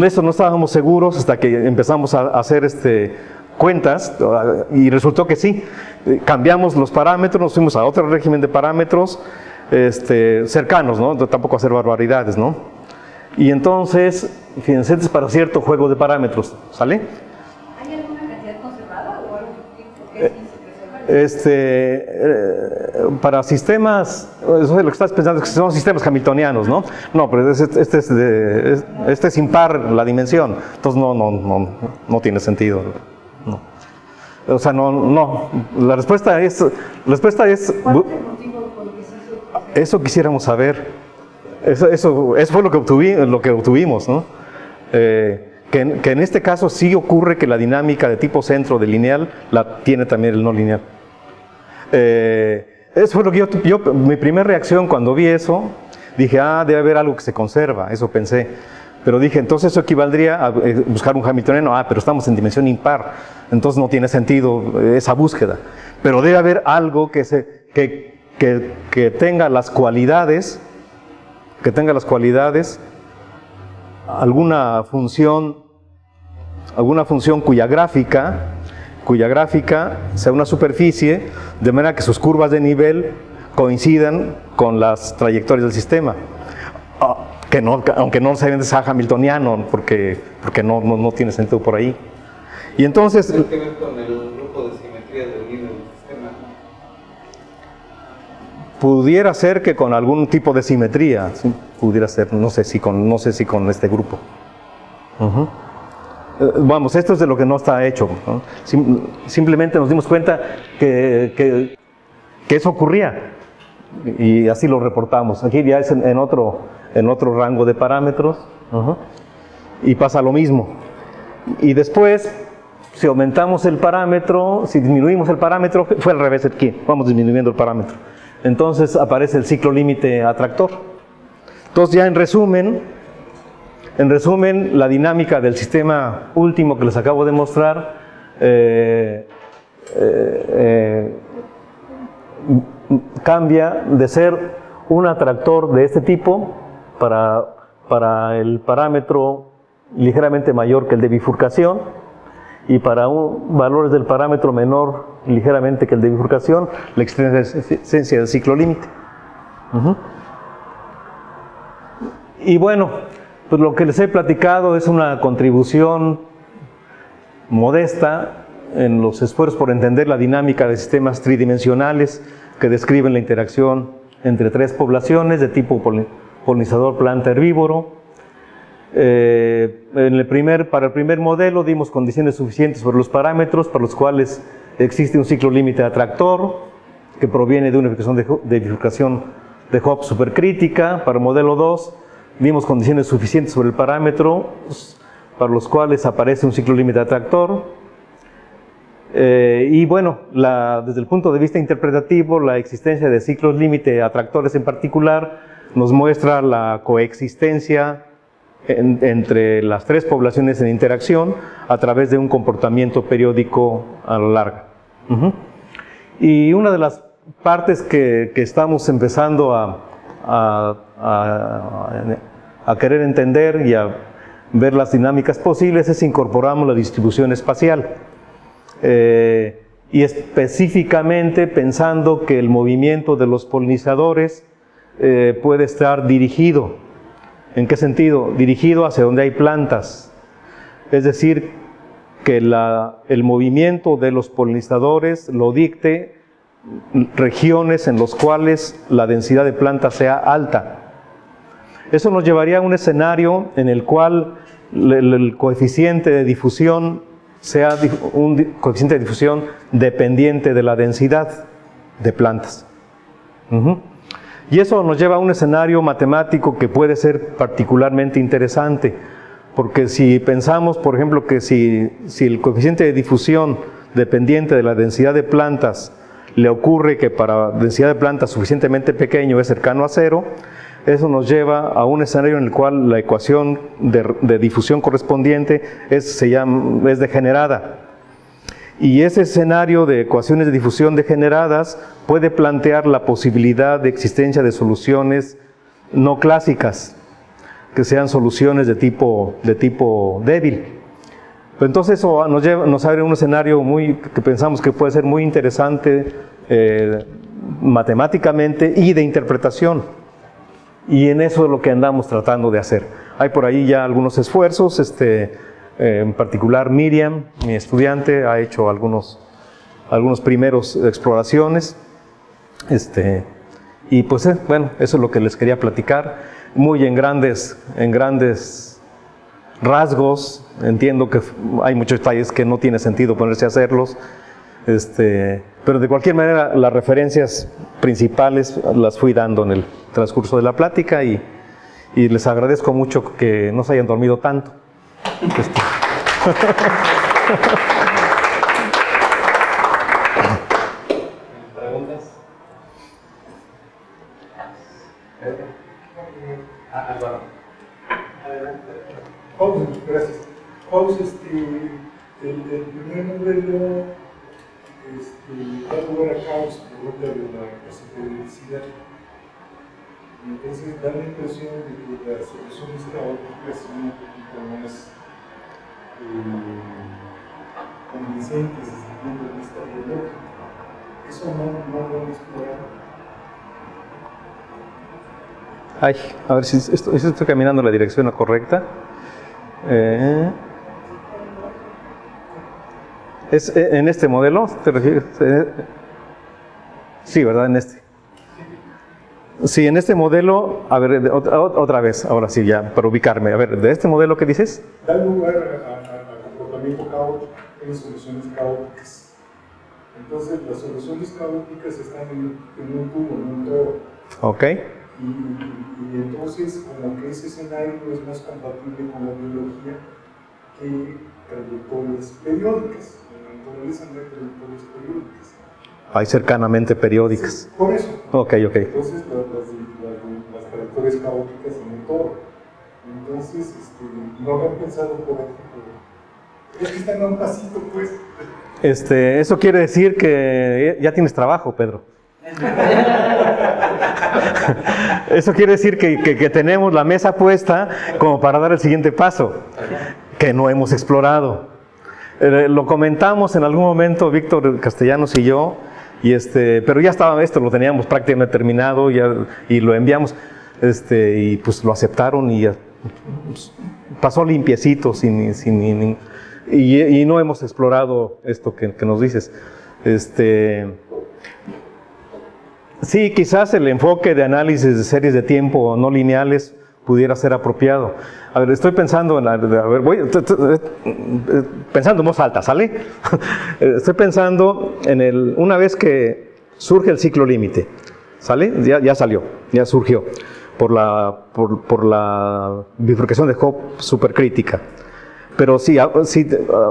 Speaker 2: Eso no estábamos seguros hasta que empezamos a hacer cuentas y resultó que sí. Cambiamos los parámetros, nos fuimos a otro régimen de parámetros cercanos, ¿no? Tampoco hacer barbaridades, ¿no? Y entonces, fíjense, es para cierto juego de parámetros, ¿sale?
Speaker 4: ¿Hay alguna cantidad conservada o algo que sí se preserva?
Speaker 2: Para sistemas, eso es lo que estás pensando, que son sistemas hamiltonianos, ¿no? No, pero este es impar la dimensión, entonces no tiene sentido. No. O sea, no. La respuesta es
Speaker 4: ¿Cuál es el motivo por el que se hizo?
Speaker 2: eso quisiéramos saber. Eso fue lo que obtuvimos, ¿no? Que en este caso sí ocurre que la dinámica de tipo centro de lineal la tiene también el no lineal. Eso fue lo que mi primera reacción cuando vi eso, dije, debe haber algo que se conserva, eso pensé. Pero dije, entonces eso equivaldría a buscar un hamiltoniano, pero estamos en dimensión impar, entonces no tiene sentido esa búsqueda. Pero debe haber algo que tenga las cualidades, alguna función cuya gráfica sea una superficie, de manera que sus curvas de nivel coincidan con las trayectorias del sistema. Aunque no necesariamente sea hamiltoniano, porque no tiene sentido por ahí. Y entonces,
Speaker 5: ¿Tiene que ver con el grupo de simetría del libro del sistema?
Speaker 2: pudiera ser que con algún tipo de simetría, ¿sí? Pudiera ser, no sé si con este grupo. Vamos, esto es de lo que no está hecho, ¿no? Simplemente nos dimos cuenta que eso ocurría y así lo reportamos. Aquí ya es en otro rango de parámetros, y pasa lo mismo. Y después, si aumentamos el parámetro, si disminuimos el parámetro, fue al revés aquí, vamos disminuyendo el parámetro. Entonces aparece el ciclo límite atractor. Entonces ya en resumen, la dinámica del sistema último que les acabo de mostrar cambia de ser un atractor de este tipo para el parámetro ligeramente mayor que el de bifurcación, y para valores del parámetro menor ligeramente que el de bifurcación, la existencia del ciclo límite. Y bueno, pues lo que les he platicado es una contribución modesta en los esfuerzos por entender la dinámica de sistemas tridimensionales que describen la interacción entre tres poblaciones de tipo polinizador planta herbívoro. Para el primer modelo dimos condiciones suficientes sobre los parámetros para los cuales existe un ciclo límite atractor que proviene de una bifurcación de Hopf supercrítica. Para el modelo 2 dimos condiciones suficientes sobre el parámetro para los cuales aparece un ciclo límite atractor. Y bueno, desde el punto de vista interpretativo, la existencia de ciclos límite atractores en particular nos muestra la coexistencia entre las tres poblaciones en interacción a través de un comportamiento periódico a lo largo. Y una de las partes que estamos empezando a querer entender y a ver las dinámicas posibles es incorporamos la distribución espacial. Y específicamente pensando que el movimiento de los polinizadores puede estar dirigido. ¿En qué sentido? Dirigido hacia donde hay plantas. Es decir, que el movimiento de los polinizadores lo dicte regiones en las cuales la densidad de plantas sea alta. Eso nos llevaría a un escenario en el cual el coeficiente de difusión sea un coeficiente de difusión dependiente de la densidad de plantas. Y eso nos lleva a un escenario matemático que puede ser particularmente interesante, porque si pensamos, por ejemplo, que si el coeficiente de difusión dependiente de la densidad de plantas le ocurre que para densidad de plantas suficientemente pequeño es cercano a cero, eso nos lleva a un escenario en el cual la ecuación de difusión correspondiente es degenerada. Y ese escenario de ecuaciones de difusión degeneradas puede plantear la posibilidad de existencia de soluciones no clásicas, que sean soluciones de tipo débil. Entonces eso nos abre un escenario que pensamos que puede ser muy interesante matemáticamente y de interpretación. Y en eso es lo que andamos tratando de hacer. Hay por ahí ya algunos esfuerzos, en particular Miriam, mi estudiante, ha hecho algunos primeros exploraciones. Y pues bueno, eso es lo que les quería platicar. Muy en grandes rasgos. Entiendo que hay muchos detalles que no tiene sentido ponerse a hacerlos. Pero de cualquier manera, las referencias principales las fui dando en el transcurso de la plática y les agradezco mucho que no se hayan dormido tanto.
Speaker 1: ¿Preguntas? Álvaro.
Speaker 6: Gracias. El primer modelo da lugar a caos por cuenta de la periodicidad. Entonces da la impresión de que las soluciones caóticas son un poquito más convincentes desde el punto de vista biológico. Eso no lo han explorado.
Speaker 2: Ay, a ver si estoy caminando en la dirección correcta. ¿Es en este modelo? ¿Te refieres? Sí, ¿verdad? En este. Sí, en este modelo, a ver, otra vez, ahora sí, ya, para ubicarme. A ver, ¿de este modelo qué dices?
Speaker 6: Da lugar a comportamiento caótico, en soluciones caóticas. Entonces, las soluciones caóticas están en un tubo, en un toro.
Speaker 2: Ok.
Speaker 6: Y entonces, como que ese escenario es más compatible con la biología que trayectorias periódicas. En la naturaleza no hay trayectorias periódicas.
Speaker 2: Hay cercanamente periódicas.
Speaker 6: Sí, por eso.
Speaker 2: Ok.
Speaker 6: Entonces, las trayectorias caóticas en el toro. Entonces, no habían pensado por aquí. Es que están a un pasito, pues.
Speaker 2: Eso quiere decir que ya tienes trabajo, Pedro. Eso quiere decir que tenemos la mesa puesta como para dar el siguiente paso, que no hemos explorado. Lo comentamos en algún momento Víctor Castellanos y yo, pero ya estaba esto, lo teníamos prácticamente terminado y lo enviamos, y pues lo aceptaron y ya, pues, pasó limpiecito y no hemos explorado esto que nos dices. Sí, quizás el enfoque de análisis de series de tiempo no lineales pudiera ser apropiado. A ver, estoy pensando pensando en voz alta, ¿sale? Estoy pensando en una vez que surge el ciclo límite, ¿sale? Ya salió, ya surgió por la bifurcación de Hopf supercrítica. Pero si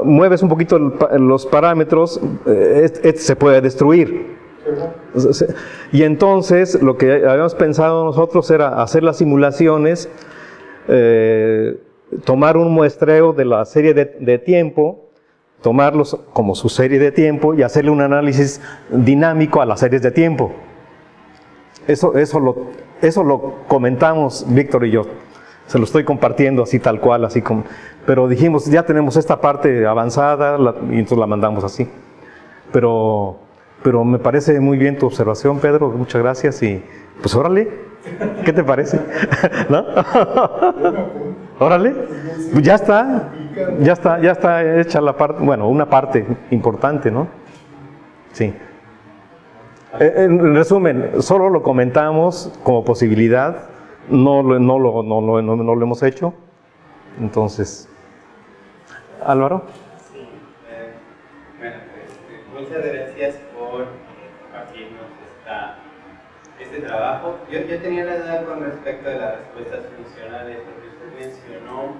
Speaker 2: mueves un poquito los parámetros, se puede destruir. Y entonces lo que habíamos pensado nosotros era hacer las simulaciones, tomar un muestreo de la serie de tiempo, tomarlos como su serie de tiempo y hacerle un análisis dinámico a las series de tiempo. Eso lo comentamos Víctor y yo. Se lo estoy compartiendo así tal cual, así como. Pero dijimos, ya tenemos esta parte avanzada y entonces la mandamos así. Pero me parece muy bien tu observación, Pedro, muchas gracias y pues órale, ¿qué te parece? ¿No? Órale, pues ya está hecha la parte, bueno, una parte importante, ¿no? Sí. En resumen, solo lo comentamos como posibilidad, no lo hemos hecho, entonces, Álvaro.
Speaker 7: Muchas gracias por compartirnos este trabajo. Yo tenía la duda con respecto a las respuestas funcionales, porque usted mencionó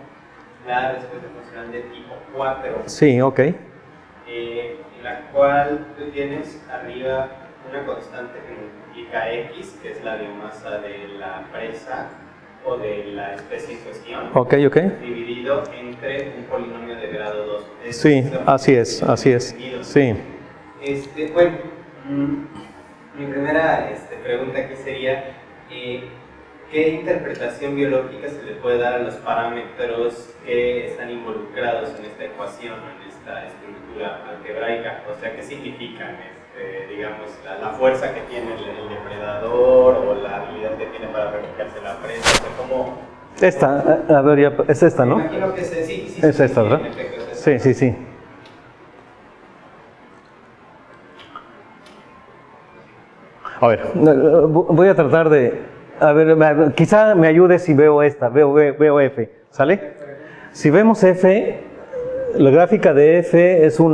Speaker 7: la respuesta funcional de tipo 4.
Speaker 2: Sí, ok.
Speaker 7: En la cual tú tienes arriba una constante que implica X, que es la biomasa de la presa o de la especie en cuestión, dividido entre un polinomio de grado 2.
Speaker 2: Sí, así es. Sí.
Speaker 7: Bueno, mi primera pregunta aquí sería, ¿qué interpretación biológica se le puede dar a los parámetros que están involucrados en esta ecuación, en esta estructura algebraica? O sea, ¿qué significan, digamos, la fuerza que tiene el depredador o la habilidad que tiene para refugiarse la presa? O sea, ¿cómo?
Speaker 2: Esta, a ver, ya, es esta, ¿no?
Speaker 7: Me imagino que sí.
Speaker 2: Es esta, ¿verdad? Sí. A ver, voy a tratar de... A ver, quizá me ayude si veo esta, veo F, ¿sale? Si vemos F, la gráfica de F su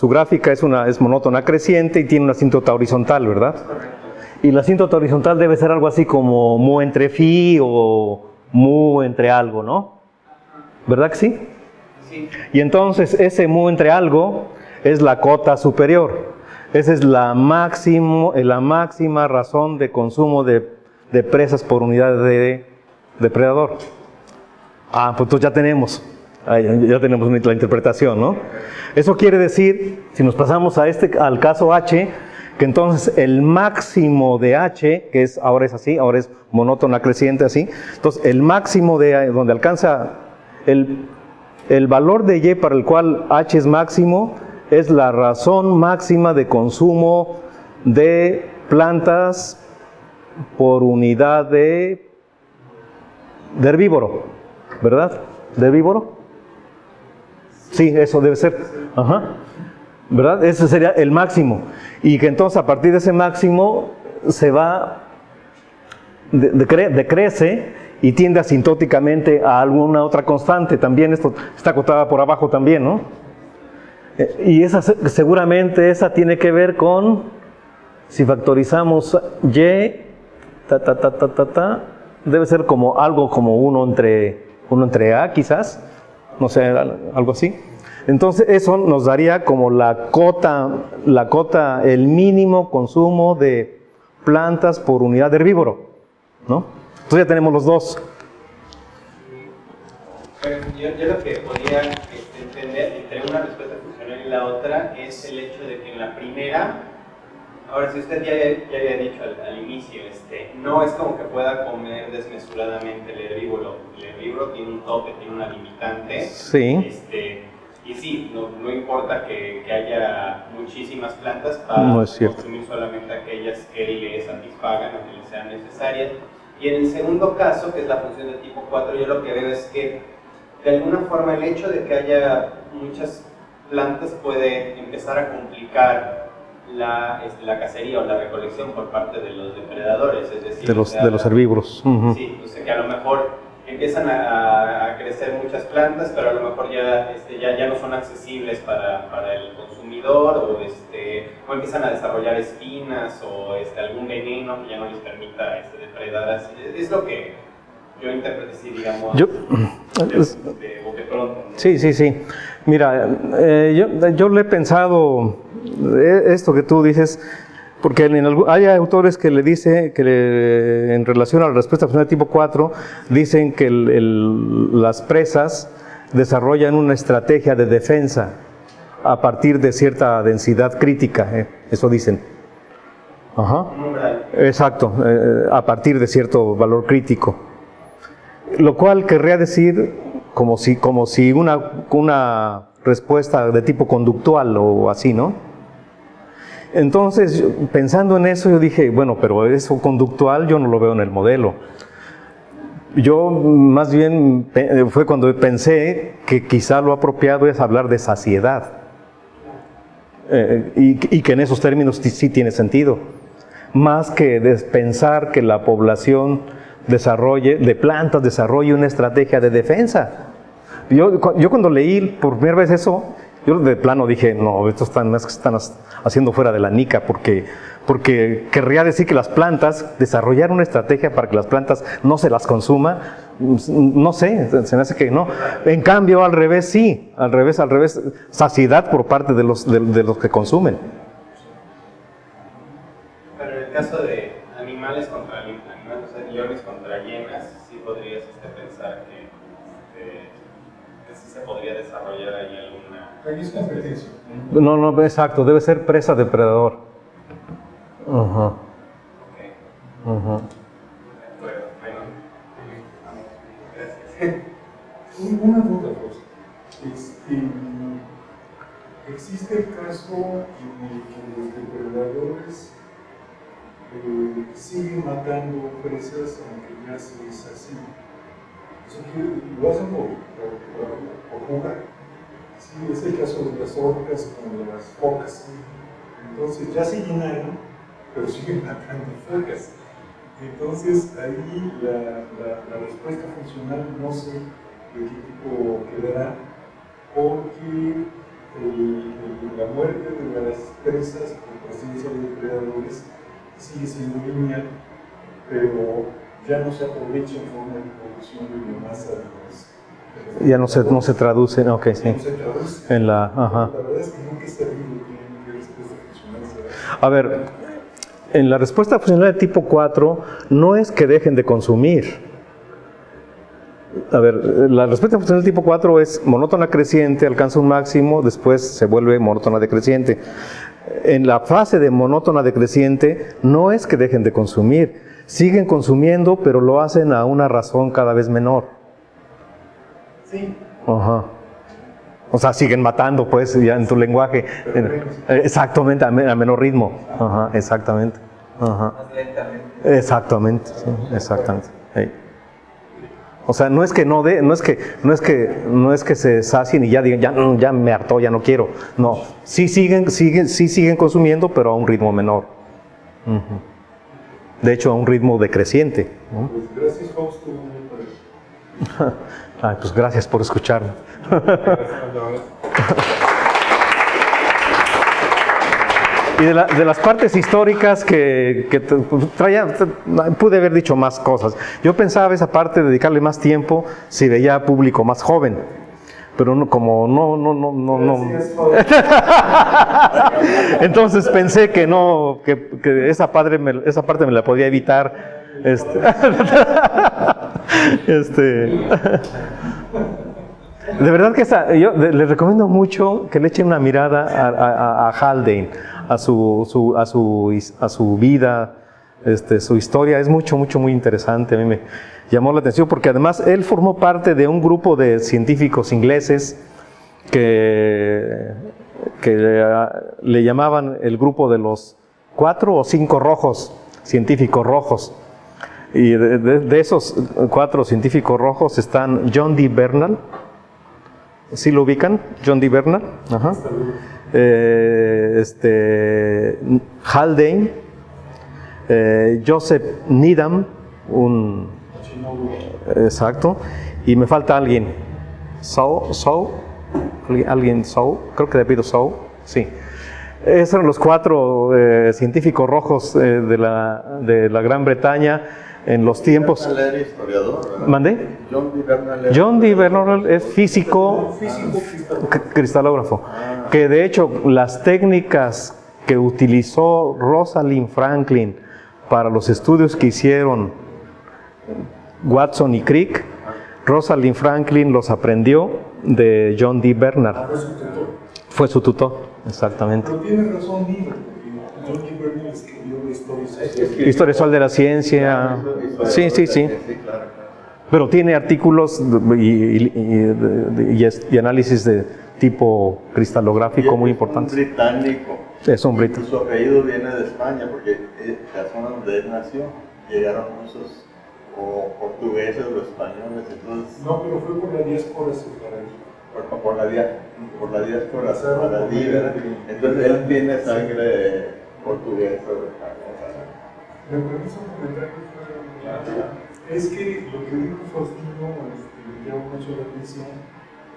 Speaker 2: gráfica es monótona creciente y tiene una asíntota horizontal, ¿verdad? Y la asíntota horizontal debe ser algo así como mu entre phi o mu entre algo, ¿no? ¿Verdad que sí?
Speaker 7: Sí.
Speaker 2: Y entonces ese mu entre algo es la cota superior. Esa es la máxima razón de consumo de presas por unidad de depredador. Pues entonces ya tenemos la interpretación, ¿no? Eso quiere decir, si nos pasamos al caso H, que entonces el máximo de H, que ahora es así, ahora es monótona creciente así, entonces el máximo de donde alcanza el valor de Y para el cual H es máximo, es la razón máxima de consumo de plantas por unidad de herbívoro, ¿verdad? ¿De herbívoro? Sí, eso debe ser. Ajá. ¿Verdad? Ese sería el máximo. Y que entonces a partir de ese máximo se va, decrece y tiende asintóticamente a alguna otra constante. También esto está acotada por abajo también, ¿no? Y seguramente esa tiene que ver con, si factorizamos Y, debe ser como algo como uno entre A quizás, no sé, algo así. Entonces eso nos daría como la cota, el mínimo consumo de plantas por unidad de herbívoro, ¿no? Entonces ya tenemos los dos.
Speaker 7: Pero yo lo que podría entender entre una respuesta funcional y la otra es el hecho de que en la primera Ahora, si usted ya había dicho al inicio, no es como que pueda comer desmesuradamente el herbívoro. El herbívoro tiene un tope, tiene una limitante.
Speaker 2: Sí.
Speaker 7: Y sí, no importa que haya muchísimas plantas para
Speaker 2: No es cierto.
Speaker 7: consumir solamente aquellas que le satisfagan o que le sean necesarias. Y en el segundo caso, que es la función de tipo 4, yo lo que veo es que de alguna forma el hecho de que haya muchas plantas puede empezar a complicar la cacería o la recolección por parte de los depredadores, es decir,
Speaker 2: De los herbívoros. Uh-huh.
Speaker 7: Sí, o sea que a lo mejor empiezan a crecer muchas plantas, pero a lo mejor ya no son accesibles para el consumidor, o empiezan a desarrollar espinas o algún veneno que ya no les permita depredar así. Es lo que yo interpreto así, digamos, de bote pronto, ¿no?
Speaker 2: Sí. Mira, yo le he pensado esto que tú dices, porque hay autores que le dicen que en relación a la respuesta funcional tipo 4, dicen que las presas desarrollan una estrategia de defensa a partir de cierta densidad crítica, eso dicen. Ajá. Exacto, a partir de cierto valor crítico. Lo cual querría decir como si una respuesta de tipo conductual o así, ¿no? Entonces, pensando en eso, yo dije, bueno, pero eso conductual yo no lo veo en el modelo. Yo más bien fue cuando pensé que quizá lo apropiado es hablar de saciedad. Y que en esos términos sí tiene sentido. Más que pensar que la población de plantas desarrolle una estrategia de defensa. Yo cuando leí por primera vez eso, yo de plano dije, no, esto están haciendo fuera de la nica, porque querría decir que las plantas, desarrollar una estrategia para que las plantas no se las consuma, no sé, se me hace que no. En cambio, al revés, sí, al revés, saciedad por parte de los que consumen.
Speaker 7: Pero en el caso de animales contra animales, o sea, leones contra hienas, sí podrías pensar que sí se podría desarrollar ahí alguna...
Speaker 6: Ahí es competencia.
Speaker 2: No, exacto, debe ser presa depredador. Ajá.
Speaker 7: Okay.
Speaker 2: Ajá.
Speaker 7: Bueno, gracias.
Speaker 6: Una duda, Rosa. ¿Existe el caso en el que los depredadores siguen matando presas aunque ya se deshacen? O sea, que lo hacen por jugar. Sí, es el caso de las orcas con las focas. Entonces ya se llenaron, pero siguen matando focas. Entonces ahí la respuesta funcional no sé de qué tipo quedará, porque la muerte de las presas por presencia de depredadores sigue siendo lineal, pero ya no se aprovecha en forma de producción de biomasa de los...
Speaker 2: Ya no se traduce, ok, sí.
Speaker 6: No se traduce.
Speaker 2: Ajá.
Speaker 6: La verdad es que nunca he sabido qué respuesta funcional será.
Speaker 2: A ver, en la respuesta funcional de tipo 4 no es que dejen de consumir. A ver, la respuesta funcional de tipo 4 es monótona creciente, alcanza un máximo, después se vuelve monótona decreciente. En la fase de monótona decreciente no es que dejen de consumir, siguen consumiendo, pero lo hacen a una razón cada vez menor.
Speaker 6: Sí.
Speaker 2: Ajá. O sea, siguen matando, pues, ya en tu lenguaje. Exactamente, a menor ritmo. Ajá, exactamente. Ajá.
Speaker 7: Más lentamente.
Speaker 2: Exactamente, sí, exactamente. Sí. O sea, no es que se sacien y ya digan, ya me hartó, ya no quiero. No, sí siguen consumiendo, pero a un ritmo menor. Uh-huh. De hecho, a un ritmo decreciente, ¿no?
Speaker 6: Pues gracias, Fausto.
Speaker 2: Ay, pues gracias por escucharme. Y de las partes históricas que pude haber dicho más cosas. Yo pensaba esa parte dedicarle más tiempo si veía público más joven. Pero no, como no. Entonces pensé que no, que esa parte me la podía evitar. De verdad que yo les recomiendo mucho que le echen una mirada a Haldane. a su vida, su historia. Es muy interesante. A mí me llamó la atención porque además él formó parte de un grupo de científicos ingleses que le llamaban el grupo de los 4 o 5 rojos, científicos rojos. Y de esos 4 científicos rojos están John D. Bernal. ¿Sí lo ubican? John D. Bernal. Ajá. Haldane, Joseph Needham, exacto, y me falta alguien. Alguien, creo que de apellido Sow, sí. Esos eran los 4 científicos rojos de la Gran Bretaña en los tiempos.
Speaker 3: Bernal era historiador, ¿verdad?
Speaker 2: ¿Mandé?
Speaker 3: John D. Bernal era
Speaker 2: John D. Bernal es físico, cristalógrafo, que de hecho las técnicas que utilizó Rosalind Franklin para los estudios que hicieron Watson y Crick, Rosalind Franklin los aprendió de John D. Bernal. Fue su tutor, exactamente.
Speaker 6: Pero tiene razón, Nino, porque John D. Bernal escribió la historia social.
Speaker 2: Historia social de la ciencia. Sí.
Speaker 3: claro.
Speaker 2: Pero tiene artículos y análisis de tipo cristalográfico muy importantes.
Speaker 3: Es un británico.
Speaker 2: Es un británico.
Speaker 3: Su apellido viene de España, porque la zona donde él nació llegaron muchos o portugueses o españoles, entonces
Speaker 6: No, pero fue por la diáspora separadí.
Speaker 3: por la diáspora paradí, ¿verdad? Entonces él tiene sangre portuguesa o española.
Speaker 6: Me permiso comentar que es que lo que dijo Faustino me llama mucho la atención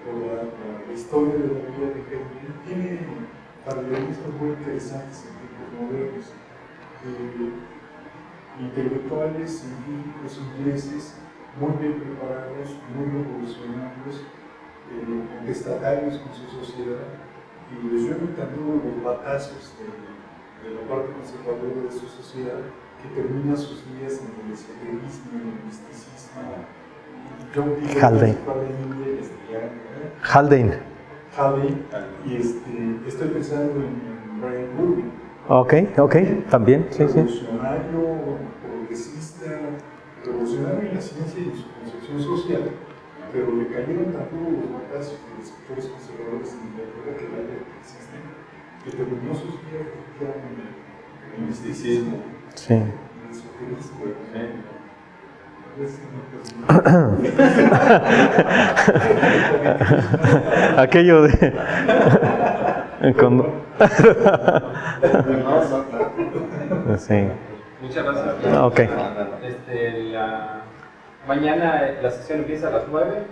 Speaker 6: por la historia de la vida de Henry. Tiene paralelismos muy interesantes en tiempos modernos. Intelectuales, científicos ingleses, muy bien preparados, muy revolucionarios, estatarios con su sociedad, y les llevan también los batazos de la parte conservadora de su sociedad, que termina sus días en el esoterismo, en el misticismo.
Speaker 2: Haldane.
Speaker 6: Y estoy pensando en Brian Woodward.
Speaker 2: Ok, también, sí.
Speaker 6: Revolucionario, progresista, revolucionario en la ciencia y en su concepción social, pero le cayeron tan duro los batazos de los sectores conservadores en Inglaterra que la ley existe, que terminó sus días en el misticismo,
Speaker 2: Sí.
Speaker 6: en el esoterismo.
Speaker 2: Aquello de cuando sí.
Speaker 1: Muchas gracias.
Speaker 2: Ok.
Speaker 1: Mañana la sesión empieza a las 9.